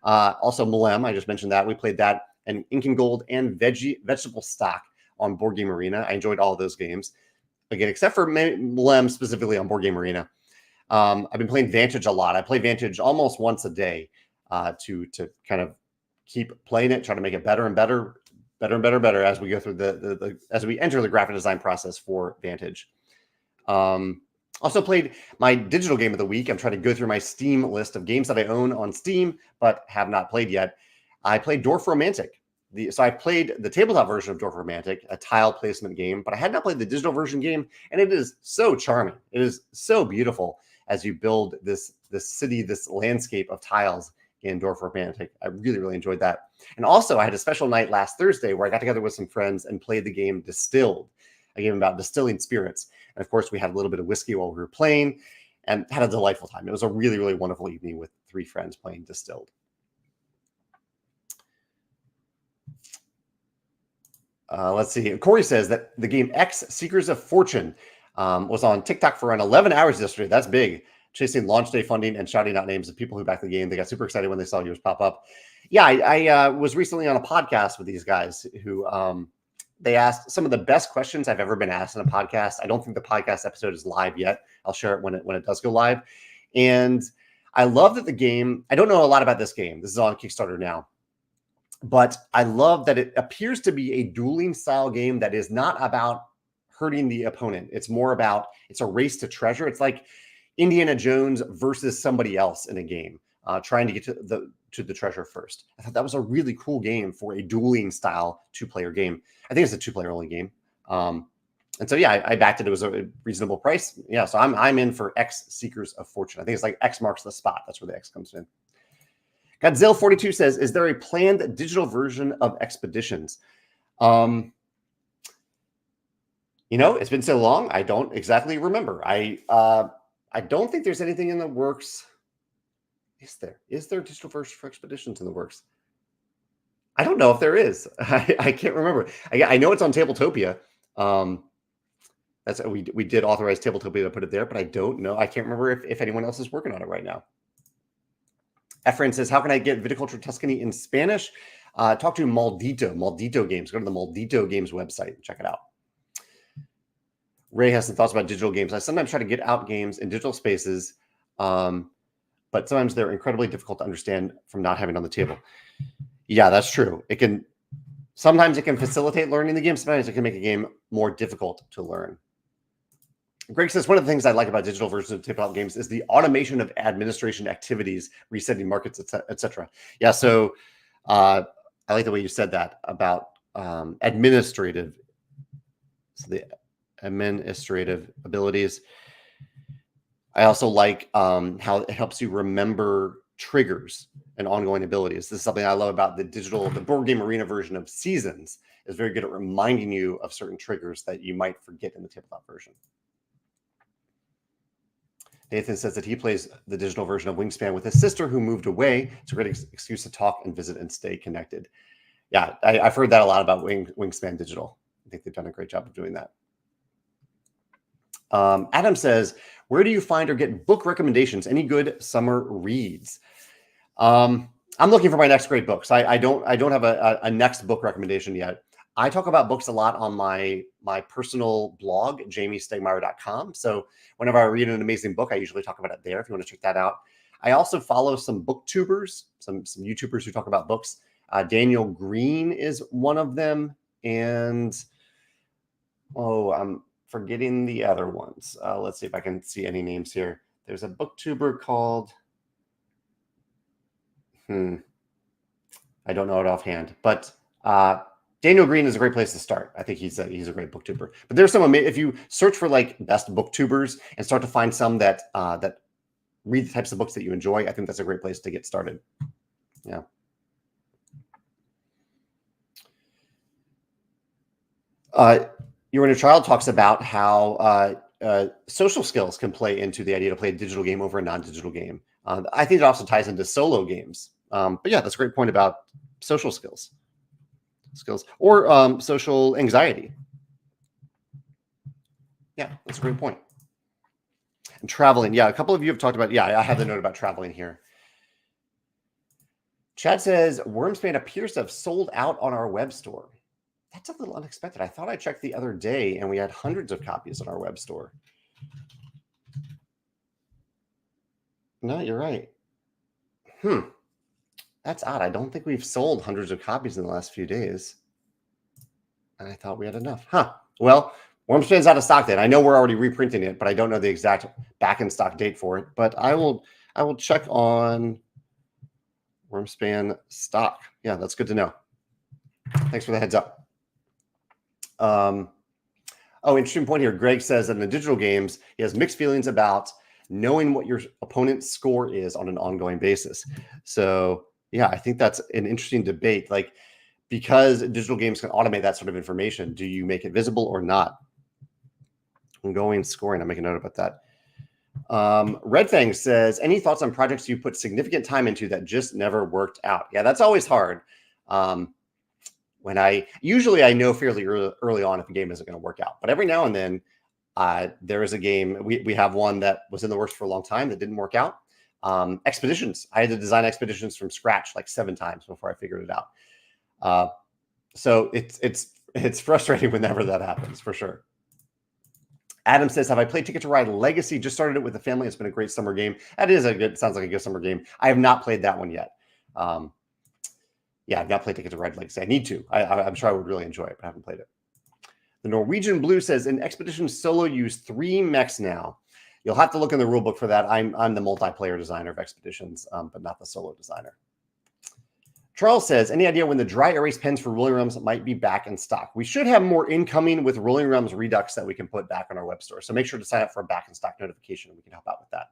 Also Mlem, I just mentioned that. We played that, and Ink and Gold and Vegetable Stock on Board Game Arena. I enjoyed all of those games. Again, except for Mlem specifically on Board Game Arena. I've been playing Vantage a lot. I play Vantage almost once a day to kind of keep playing it, try to make it better and better as we go through as we enter the graphic design process for Vantage. Also played my digital game of the week. I'm trying to go through my Steam list of games that I own on Steam, but have not played yet. I played Dwarf Romantic. So I played the tabletop version of Dwarf Romantic, a tile placement game, but I had not played the digital version game, and it is so charming. It is so beautiful as you build this city, this landscape of tiles in Dwarf Romantic. I really, really enjoyed that. And also, I had a special night last Thursday where I got together with some friends and played the game Distilled, a game about distilling spirits. And of course, we had a little bit of whiskey while we were playing and had a delightful time. It was a really, really wonderful evening with 3 friends playing Distilled. Let's see. Corey says that the game X Seekers of Fortune was on TikTok for around 11 hours yesterday. That's big. Chasing launch day funding and shouting out names of people who backed the game. They got super excited when they saw yours pop up. Yeah, I was recently on a podcast with these guys who they asked some of the best questions I've ever been asked in a podcast. I don't think the podcast episode is live yet. I'll share it when it does go live. And I love that the game, I don't know a lot about this game. This is on Kickstarter now. But I love that it appears to be a dueling style game that is not about hurting the opponent. It's more about, it's a race to treasure. It's like Indiana Jones versus somebody else in a game, trying to get to the treasure first. I thought that was a really cool game for a dueling style 2-player game. I think it's a 2-player only game. And so, yeah, I backed it. It was a reasonable price. Yeah, so I'm in for X Seekers of Fortune. I think it's like X marks the spot. That's where the X comes in. Godzilla42 says, is there a planned digital version of Expeditions? You know, it's been so long, I don't exactly remember. I don't think there's anything in the works. Is there a digital version for Expeditions in the works? I don't know if there is. I can't remember. I know it's on Tabletopia. We did authorize Tabletopia to put it there, but I don't know. I can't remember if anyone else is working on it right now. Efren says, how can I get Viticulture Tuscany in Spanish? Talk to Maldito Games. Go to the Maldito Games website. Check it out. Ray has some thoughts about digital games. I sometimes try to get out games in digital spaces, but sometimes they're incredibly difficult to understand from not having on the table. Yeah, that's true. Sometimes it can facilitate learning the game. Sometimes it can make a game more difficult to learn. Greg says, one of the things I like about digital versions of tabletop games is the automation of administration activities, resetting markets, etc. Yeah, so I like the way you said that about administrative abilities. I also like how it helps you remember triggers and ongoing abilities. This is something I love about the board game arena version of Seasons. Is very good at reminding you of certain triggers that you might forget in the tabletop version. Nathan says that he plays the digital version of Wingspan with his sister who moved away. It's a great excuse to talk and visit and stay connected. Yeah, I've heard that a lot about Wingspan Digital. I think they've done a great job of doing that. Adam says, where do you find or get book recommendations? Any good summer reads? I'm looking for my next great books. I don't have a next book recommendation yet. I talk about books a lot on my personal blog, JameyStonemaier.com. So whenever I read an amazing book, I usually talk about it there if you want to check that out. I also follow some booktubers, some YouTubers who talk about books. Daniel Green is one of them. And, I'm forgetting the other ones. Let's see if I can see any names here. There's a booktuber called... I don't know it offhand. But... Daniel Green is a great place to start. I think he's a great booktuber. But there's some, if you search for like best booktubers and start to find some that read the types of books that you enjoy, I think that's a great place to get started. Yeah. Your Inner Child talks about how social skills can play into the idea to play a digital game over a non-digital game. I think it also ties into solo games. But yeah, that's a great point about social skills or social anxiety. Yeah, that's a great point. And traveling. Yeah, a couple of you have talked about, I have the note about traveling here. Chad says, Wormspan appears to have sold out on our web store. That's a little unexpected. I thought I checked the other day and we had hundreds of copies on our web store. No, you're right. That's odd. I don't think we've sold hundreds of copies in the last few days. And I thought we had enough. Well, Wormspan's out of stock then. I know we're already reprinting it, but I don't know the exact back in stock date for it. But I will check on Wormspan stock. Yeah, that's good to know. Thanks for the heads up. Oh, interesting point here. Greg says that in the digital games, he has mixed feelings about knowing what your opponent's score is on an ongoing basis. So yeah, I think that's an interesting debate. Like, because digital games can automate that sort of information, do you make it visible or not? Ongoing scoring. I'll make a note about that. Red Fang says, any thoughts on projects you put significant time into that just never worked out? Yeah, that's always hard. When I know fairly early on if a game isn't going to work out, but every now and then there is a game. We have one that was in the works for a long time that didn't work out. Expeditions. I had to design expeditions from scratch like 7 times before I figured it out. So it's frustrating whenever that happens, for sure. Adam says, have I played Ticket to Ride Legacy? Just started it with the family. It's been a great summer game. Sounds like a good summer game. I have not played that one yet. Yeah, I've not played Ticket to Ride Legacy. I need to. I'm sure I would really enjoy it, but I haven't played it. The Norwegian Blue says, in Expedition Solo, use 3 mechs now. You'll have to look in the rulebook for that. I'm the multiplayer designer of Expeditions, but not the solo designer. Charles says, any idea when the dry erase pens for Rolling Realms might be back in stock? We should have more incoming with Rolling Realms Redux that we can put back on our web store. So make sure to sign up for a back in stock notification and we can help out with that.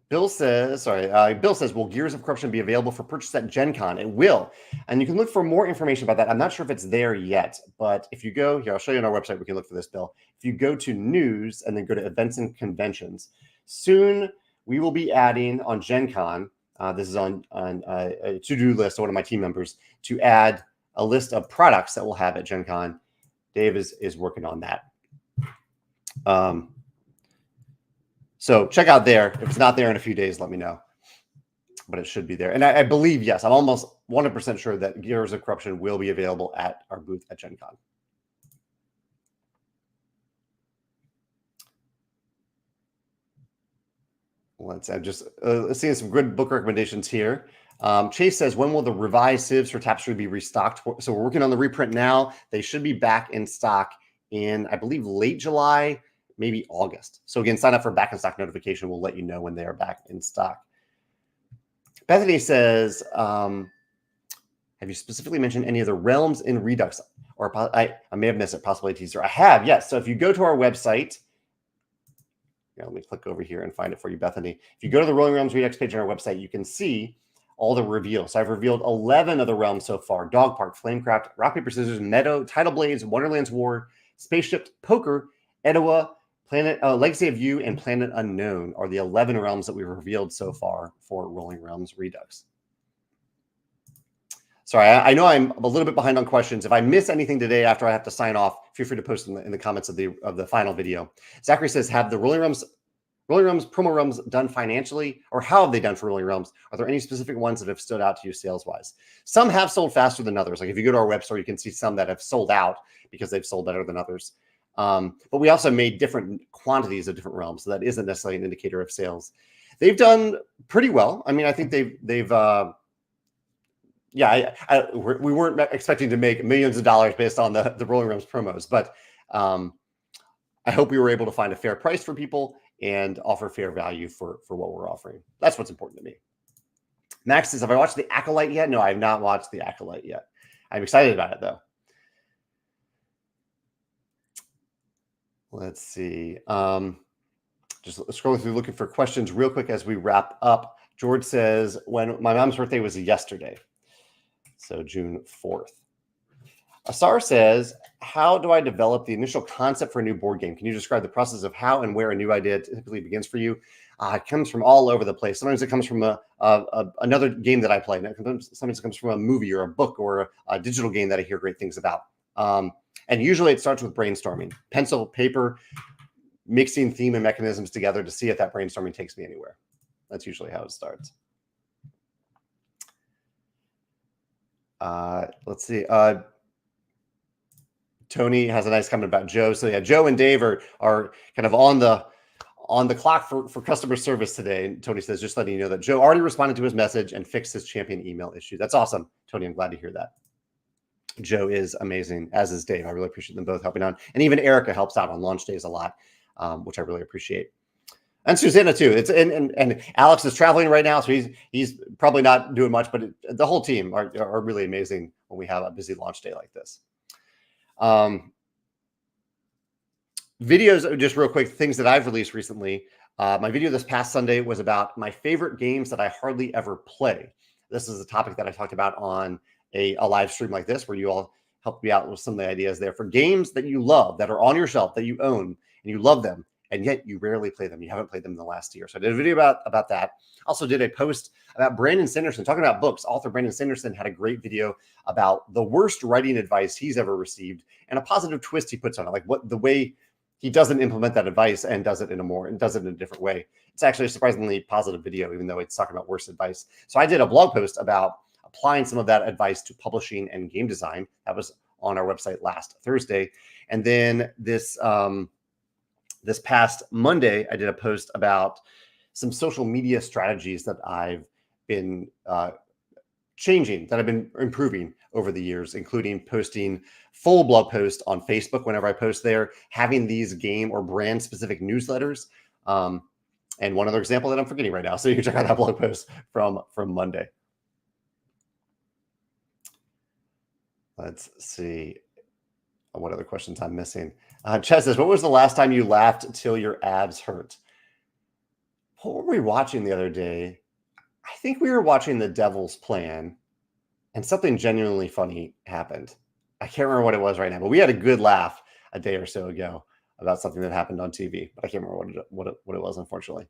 Bill says, will Gears of Corruption be available for purchase at Gen Con? It will. And you can look for more information about that. I'm not sure if it's there yet, but if you go here, I'll show you on our website. We can look for this, Bill. If you go to news and then go to events and conventions, soon we will be adding on Gen Con, this is on a to-do list of one of my team members, to add a list of products that we'll have at Gen Con. Dave is working on that. So check out there. If it's not there in a few days, let me know. But it should be there. And I believe, yes, I'm almost 100% sure that Gears of Corruption will be available at our booth at Gen Con. I'm just seeing some good book recommendations here. Chase says, when will the revised sieves for Tapestry be restocked? So we're working on the reprint now. They should be back in stock in, I believe, late July, maybe August. So again, sign up for back in stock notification. We'll let you know when they are back in stock. Bethany says, have you specifically mentioned any of the realms in Redux? Or I may have missed it, possibly a teaser. I have, yes. So if you go to our website, let me click over here and find it for you, Bethany. If you go to the Rolling Realms Redux page on our website, you can see all the reveals. So I've revealed 11 of the realms so far. Dog Park, Flamecraft, Rock, Paper, Scissors, Meadow, Tidal Blades, Wonderland's War, Spaceship, Poker, Etowah, Planet Legacy of You, and Planet Unknown are the 11 realms that we've revealed so far for Rolling Realms Redux. Sorry, I know I'm a little bit behind on questions. If I miss anything today after I have to sign off, feel free to post in the comments of the final video. Zachary says, have the Rolling Realms promo realms done financially, or how have they done for Rolling Realms? Are there any specific ones that have stood out to you sales-wise? Some have sold faster than others. Like if you go to our web store, you can see some that have sold out because they've sold better than others. But we also made different quantities of different realms, so that isn't necessarily an indicator of sales. They've done pretty well. I mean, I think they've we weren't expecting to make millions of dollars based on the Rolling Realms promos, but I hope we were able to find a fair price for people and offer fair value for what we're offering. That's what's important to me. Max says, have I watched The Acolyte yet? No, I have not watched The Acolyte yet. I'm excited about it, though. Let's see. Just scrolling through looking for questions real quick as we wrap up. George says, when my mom's birthday was yesterday, so June 4th. Asar says, how do I develop the initial concept for a new board game? Can you describe the process of how and where a new idea typically begins for you? It comes from all over the place. Sometimes it comes from another game that I play. Sometimes it comes from a movie or a book or a digital game that I hear great things about. And usually it starts with brainstorming. Pencil, paper, mixing theme and mechanisms together to see if that brainstorming takes me anywhere. That's usually how it starts. Let's see. Tony has a nice comment about Joe. So yeah, Joe and Dave are kind of on the clock for customer service today. And Tony says, just letting you know that Joe already responded to his message and fixed his champion email issue. That's awesome, Tony. I'm glad to hear that. Joe is amazing, as is Dave. I really appreciate them both helping on. And even Erica helps out on launch days a lot, which I really appreciate. And Susanna too. It's and Alex is traveling right now, so he's probably not doing much, but the whole team are really amazing when we have a busy launch day like this. Videos, just real quick, things that I've released recently. My video this past Sunday was about my favorite games that I hardly ever play. This is a topic that I talked about on a live stream like this, where you all helped me out with some of the ideas there for games that you love, that are on your shelf, that you own, and you love them, and yet you rarely play them. You haven't played them in the last year. So I did a video about that. Also did a post about Brandon Sanderson, talking about books. Author Brandon Sanderson had a great video about the worst writing advice he's ever received and a positive twist he puts on it, like what the way he doesn't implement that advice and does it in a different way. It's actually a surprisingly positive video, even though it's talking about worse advice. So I did a blog post about applying some of that advice to publishing and game design. That was on our website last Thursday. And then this past Monday, I did a post about some social media strategies that I've been changing, that I've been improving over the years, including posting full blog posts on Facebook whenever I post there, having these game or brand specific newsletters. And one other example that I'm forgetting right now. So you can check out that blog post from Monday. Let's see what other questions I'm missing. Chet says, what was the last time you laughed till your abs hurt? What were we watching the other day? I think we were watching The Devil's Plan, and something genuinely funny happened. I can't remember what it was right now, but we had a good laugh a day or so ago about something that happened on TV, but I can't remember what it was, unfortunately.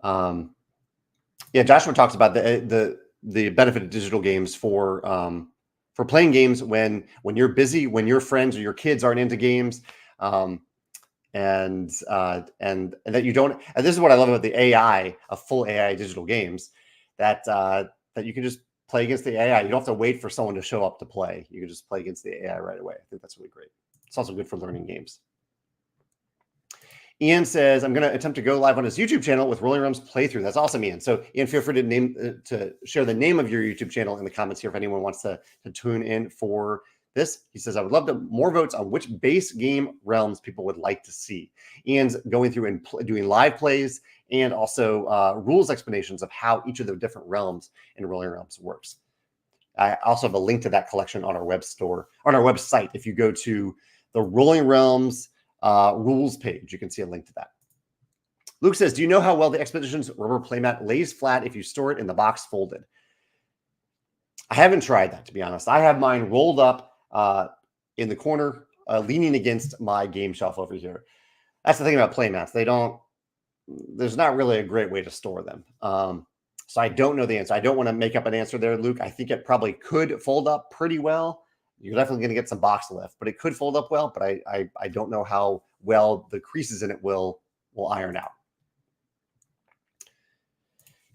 Yeah, Joshua talks about the benefit of digital games for playing games when you're busy, when your friends or your kids aren't into games, and that you don't. And this is what I love about the AI of full AI digital games, that you can just play against the AI. You don't have to wait for someone to show up to play. You can just play against the AI right away. I think that's really great. It's also good for learning games. Ian says, I'm going to attempt to go live on his YouTube channel with Rolling Realms playthrough. That's awesome, Ian. So Ian, feel free to share the name of your YouTube channel in the comments here if anyone wants to tune in for this. He says, I would love more votes on which base game realms people would like to see. Ian's going through and doing live plays and also rules explanations of how each of the different realms in Rolling Realms works. I also have a link to that collection on our website. If you go to the Rolling Realms rules page, you can see a link to that. Luke says, do you know how well the Expeditions rubber playmat lays flat if you store it in the box folded? I haven't tried that, to be honest. I have mine rolled up in the corner, leaning against my game shelf over here. That's the thing about playmats. There's not really a great way to store them. So I don't know the answer. I don't want to make up an answer there, Luke. I think it probably could fold up pretty well. You're definitely going to get some box lift, but it could fold up well. But I don't know how well the creases in it will iron out.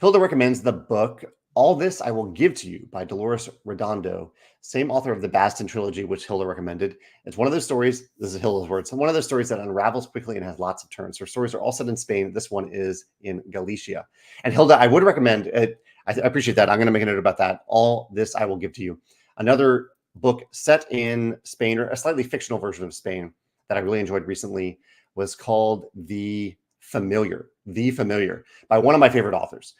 Hilda recommends the book All This I Will Give to You by Dolores Redondo, same author of the Bastion trilogy, which Hilda recommended. It's one of those stories, this is Hilda's words, one of those stories that unravels quickly and has lots of turns. Her stories are all set in Spain. This one is in Galicia. And Hilda, I would recommend it. I appreciate that. I'm going to make a note about that. All This I Will Give to You. Another book set in Spain, or a slightly fictional version of Spain, that I really enjoyed recently was called The Familiar by one of my favorite authors.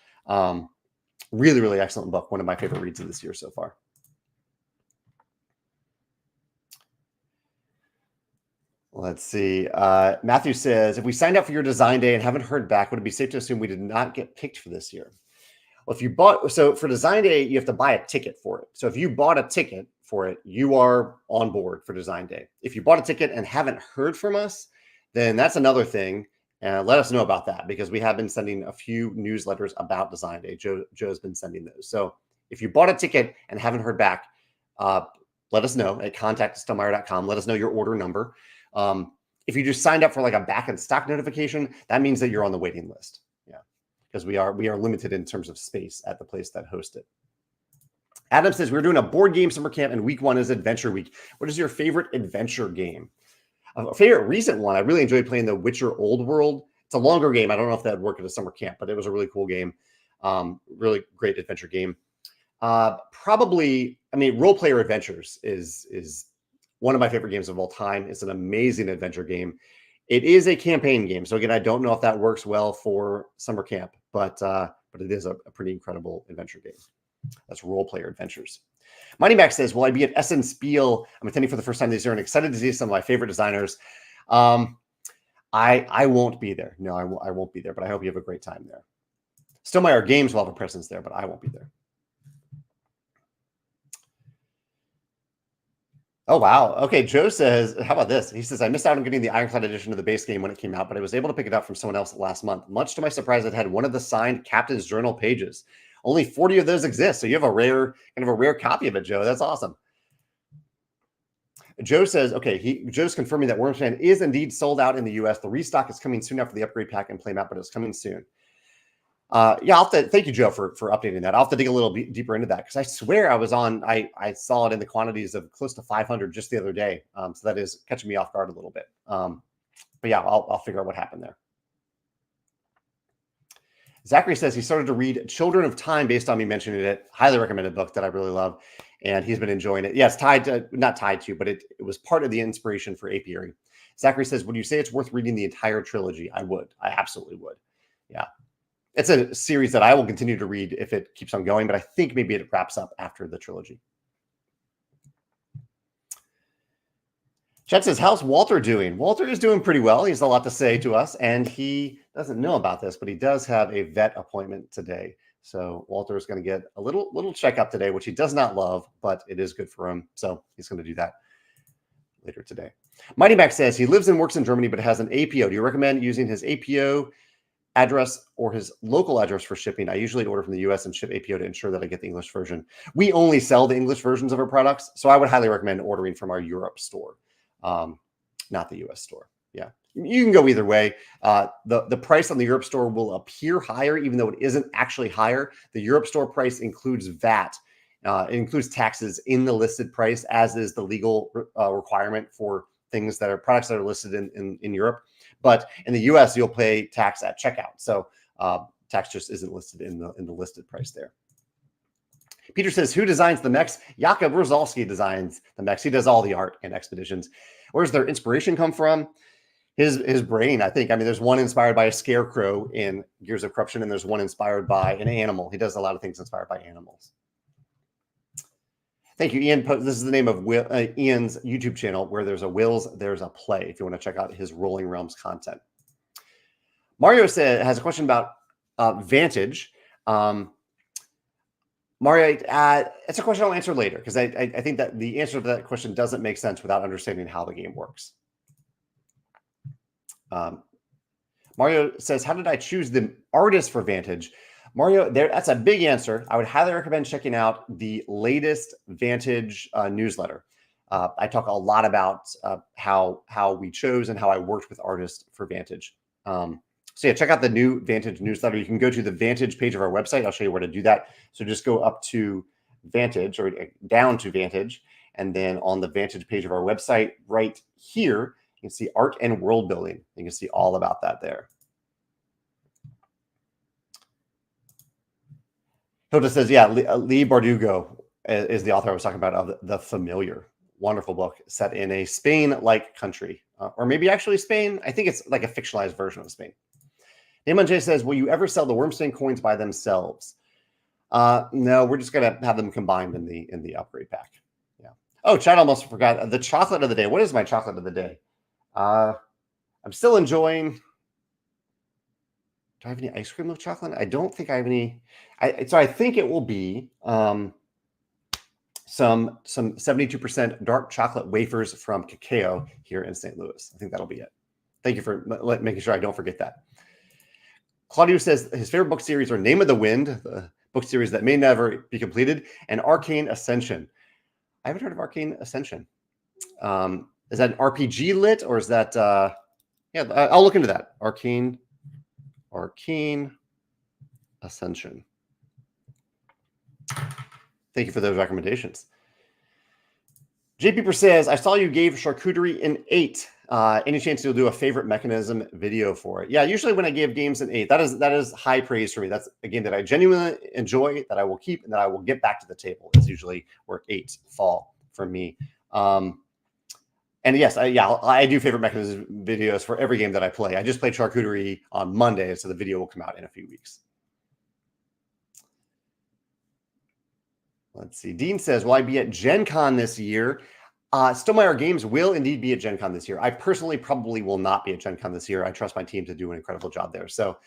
Really, really excellent book. One of my favorite reads of this year so far. Let's see. Matthew says, if we signed up for your design day and haven't heard back, would it be safe to assume we did not get picked for this year? Well, so for design day, you have to buy a ticket for it. So if you bought a ticket for it, you are on board for design day. If you bought a ticket and haven't heard from us, then that's another thing. Let us know about that, because we have been sending a few newsletters about design day. Joe's been sending those. So if you bought a ticket and haven't heard back, let us know at contact@stonemaier.com. Let us know your order number. If you just signed up for like a back in stock notification, that means that you're on the waiting list. Yeah, because we are limited in terms of space at the place that hosts it. Adam says, we're doing a board game summer camp and week 1 is adventure week. What is your favorite adventure game? A favorite recent one, I really enjoyed playing The Witcher Old World. It's a longer game. I don't know if that'd work at a summer camp, but it was a really cool game. Really great adventure game. Probably, I mean, Role Player Adventures is one of my favorite games of all time. It's an amazing adventure game. It is a campaign game, so again, I don't know if that works well for summer camp, but it is a pretty incredible adventure game. That's Role Player Adventures. Mighty Max says, "Will I be at Essen Spiel? I'm attending for the first time this year and excited to see some of my favorite designers." I won't be there. No, I won't be there, but I hope you have a great time there. Stonemaier Games will have a presence there, but I won't be there. Oh, wow. Okay, Joe says, how about this? He says, I missed out on getting the Ironclad edition of the base game when it came out, but I was able to pick it up from someone else last month. Much to my surprise, it had one of the signed Captain's Journal pages. Only 40 of those exist, so you have a rare copy of it, Joe. That's awesome. Joe says, okay, Joe's confirming that Wormspan is indeed sold out in the US. The restock is coming soon after the upgrade pack and play map, but it's coming soon. Yeah, thank you, Joe, for updating that. I'll have to dig a little bit deeper into that because I swear I saw it in the quantities of close to 500 just the other day. So that is catching me off guard a little bit. But yeah, I'll figure out what happened there. Zachary says he started to read Children of Time based on me mentioning it. Highly recommended book that I really love, and he's been enjoying it. Yes, not tied to, but it was part of the inspiration for Apiary. Zachary says, would you say it's worth reading the entire trilogy? I would. I absolutely would. Yeah. It's a series that I will continue to read if it keeps on going, but I think maybe it wraps up after the trilogy. Chet says, how's Walter doing? Walter is doing pretty well. He has a lot to say to us, and he doesn't know about this, but he does have a vet appointment today. So Walter is going to get a little checkup today, which he does not love, but it is good for him. So he's going to do that later today. Mighty Max says he lives and works in Germany, but has an APO. Do you recommend using his APO address or his local address for shipping? I usually order from the US and ship APO to ensure that I get the English version. We only sell the English versions of our products, so I would highly recommend ordering from our Europe store, not the US store. Yeah, you can go either way. The price on the Europe store will appear higher, even though it isn't actually higher. The Europe store price includes VAT. It includes taxes in the listed price, as is the legal requirement for things that are products that are listed in Europe. But in the US, you'll pay tax at checkout. So tax just isn't listed in the listed price there. Peter says, who designs the mechs? Jakub Rozalski designs the mechs. He does all the art and expeditions. Where does their inspiration come from? His brain, I think. I mean, there's one inspired by a scarecrow in Gears of Corruption, and there's one inspired by an animal. He does a lot of things inspired by animals. Thank you, Ian. This is the name of Ian's YouTube channel, where there's a Wills, there's a play, if you want to check out his Rolling Realms content. Mario has a question about Vantage. Mario, it's a question I'll answer later, because I think that the answer to that question doesn't make sense without understanding how the game works. Mario says, how did I choose the artist for Vantage? Mario, that's a big answer. I would highly recommend checking out the latest Vantage newsletter. I talk a lot about how we chose and how I worked with artists for Vantage. So yeah, check out the new Vantage newsletter. You can go to the Vantage page of our website. I'll show you where to do that. So just go up to Vantage or down to Vantage, and then on the Vantage page of our website right here, you can see art and world building. You can see all about that there. Hilda says, yeah, Lee Bardugo is the author I was talking about of The Familiar. Wonderful book set in a Spain-like country, or maybe actually Spain. I think it's like a fictionalized version of Spain. Damon J says, will you ever sell the Wormspan coins by themselves? No, we're just going to have them combined in the upgrade pack. Yeah. Oh, Chad almost forgot the chocolate of the day. What is my chocolate of the day? I'm still enjoying. Do I have any ice cream with chocolate? I don't think I have any. So I think it will be some 72% dark chocolate wafers from Cacao here in St. Louis. I think that'll be it. Thank you for making sure I don't forget that. Claudio says his favorite book series are Name of the Wind, the book series that may never be completed, and Arcane Ascension. I haven't heard of Arcane Ascension. Is that an RPG lit, or is that? Yeah, I'll look into that. Arcane Ascension. Thank you for those recommendations. JP says, I saw you gave charcuterie an 8. Any chance you'll do a favorite mechanism video for it? Yeah, usually when I give games an 8, that is high praise for me. That's a game that I genuinely enjoy, that I will keep, and that I will get back to the table. Is usually where 8 fall for me. And yes, I do favorite mechanism videos for every game that I play. I just played charcuterie on Monday, so the video will come out in a few weeks. Let's see. Dean says, will I be at Gen Con this year? Stonemaier Games will indeed be at Gen Con this year. I personally probably will not be at Gen Con this year. I trust my team to do an incredible job there. So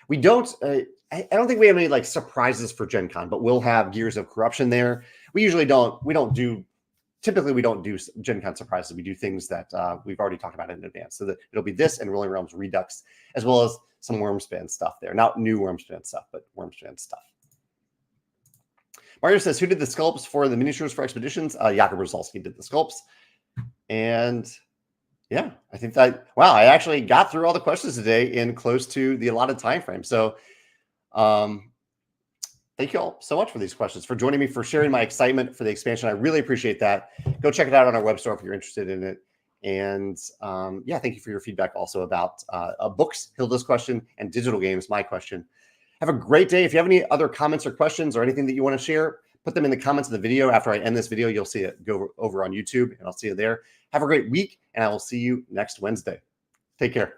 we don't, I don't think we have any like surprises for Gen Con, but we'll have Gears of Corruption there. Typically we don't do Gen Con surprises. We do things that we've already talked about in advance. So that it'll be this and Rolling Realms Redux, as well as some Wormspan stuff there. Not new Wormspan stuff, but Wormspan stuff. Mario says, who did the sculpts for the miniatures for Expeditions? Jakob Rozalski did the sculpts. And yeah, I think that, wow, I actually got through all the questions today in close to the allotted time frame. So thank you all so much for these questions, for joining me, for sharing my excitement for the expansion. I really appreciate that. Go check it out on our web store if you're interested in it. And yeah, thank you for your feedback also about books, Hilda's question, and digital games, my question. Have a great day. If you have any other comments or questions or anything that you want to share, put them in the comments of the video. After I end this video, you'll see it go over on YouTube, and I'll see you there. Have a great week, and I will see you next Wednesday. Take care.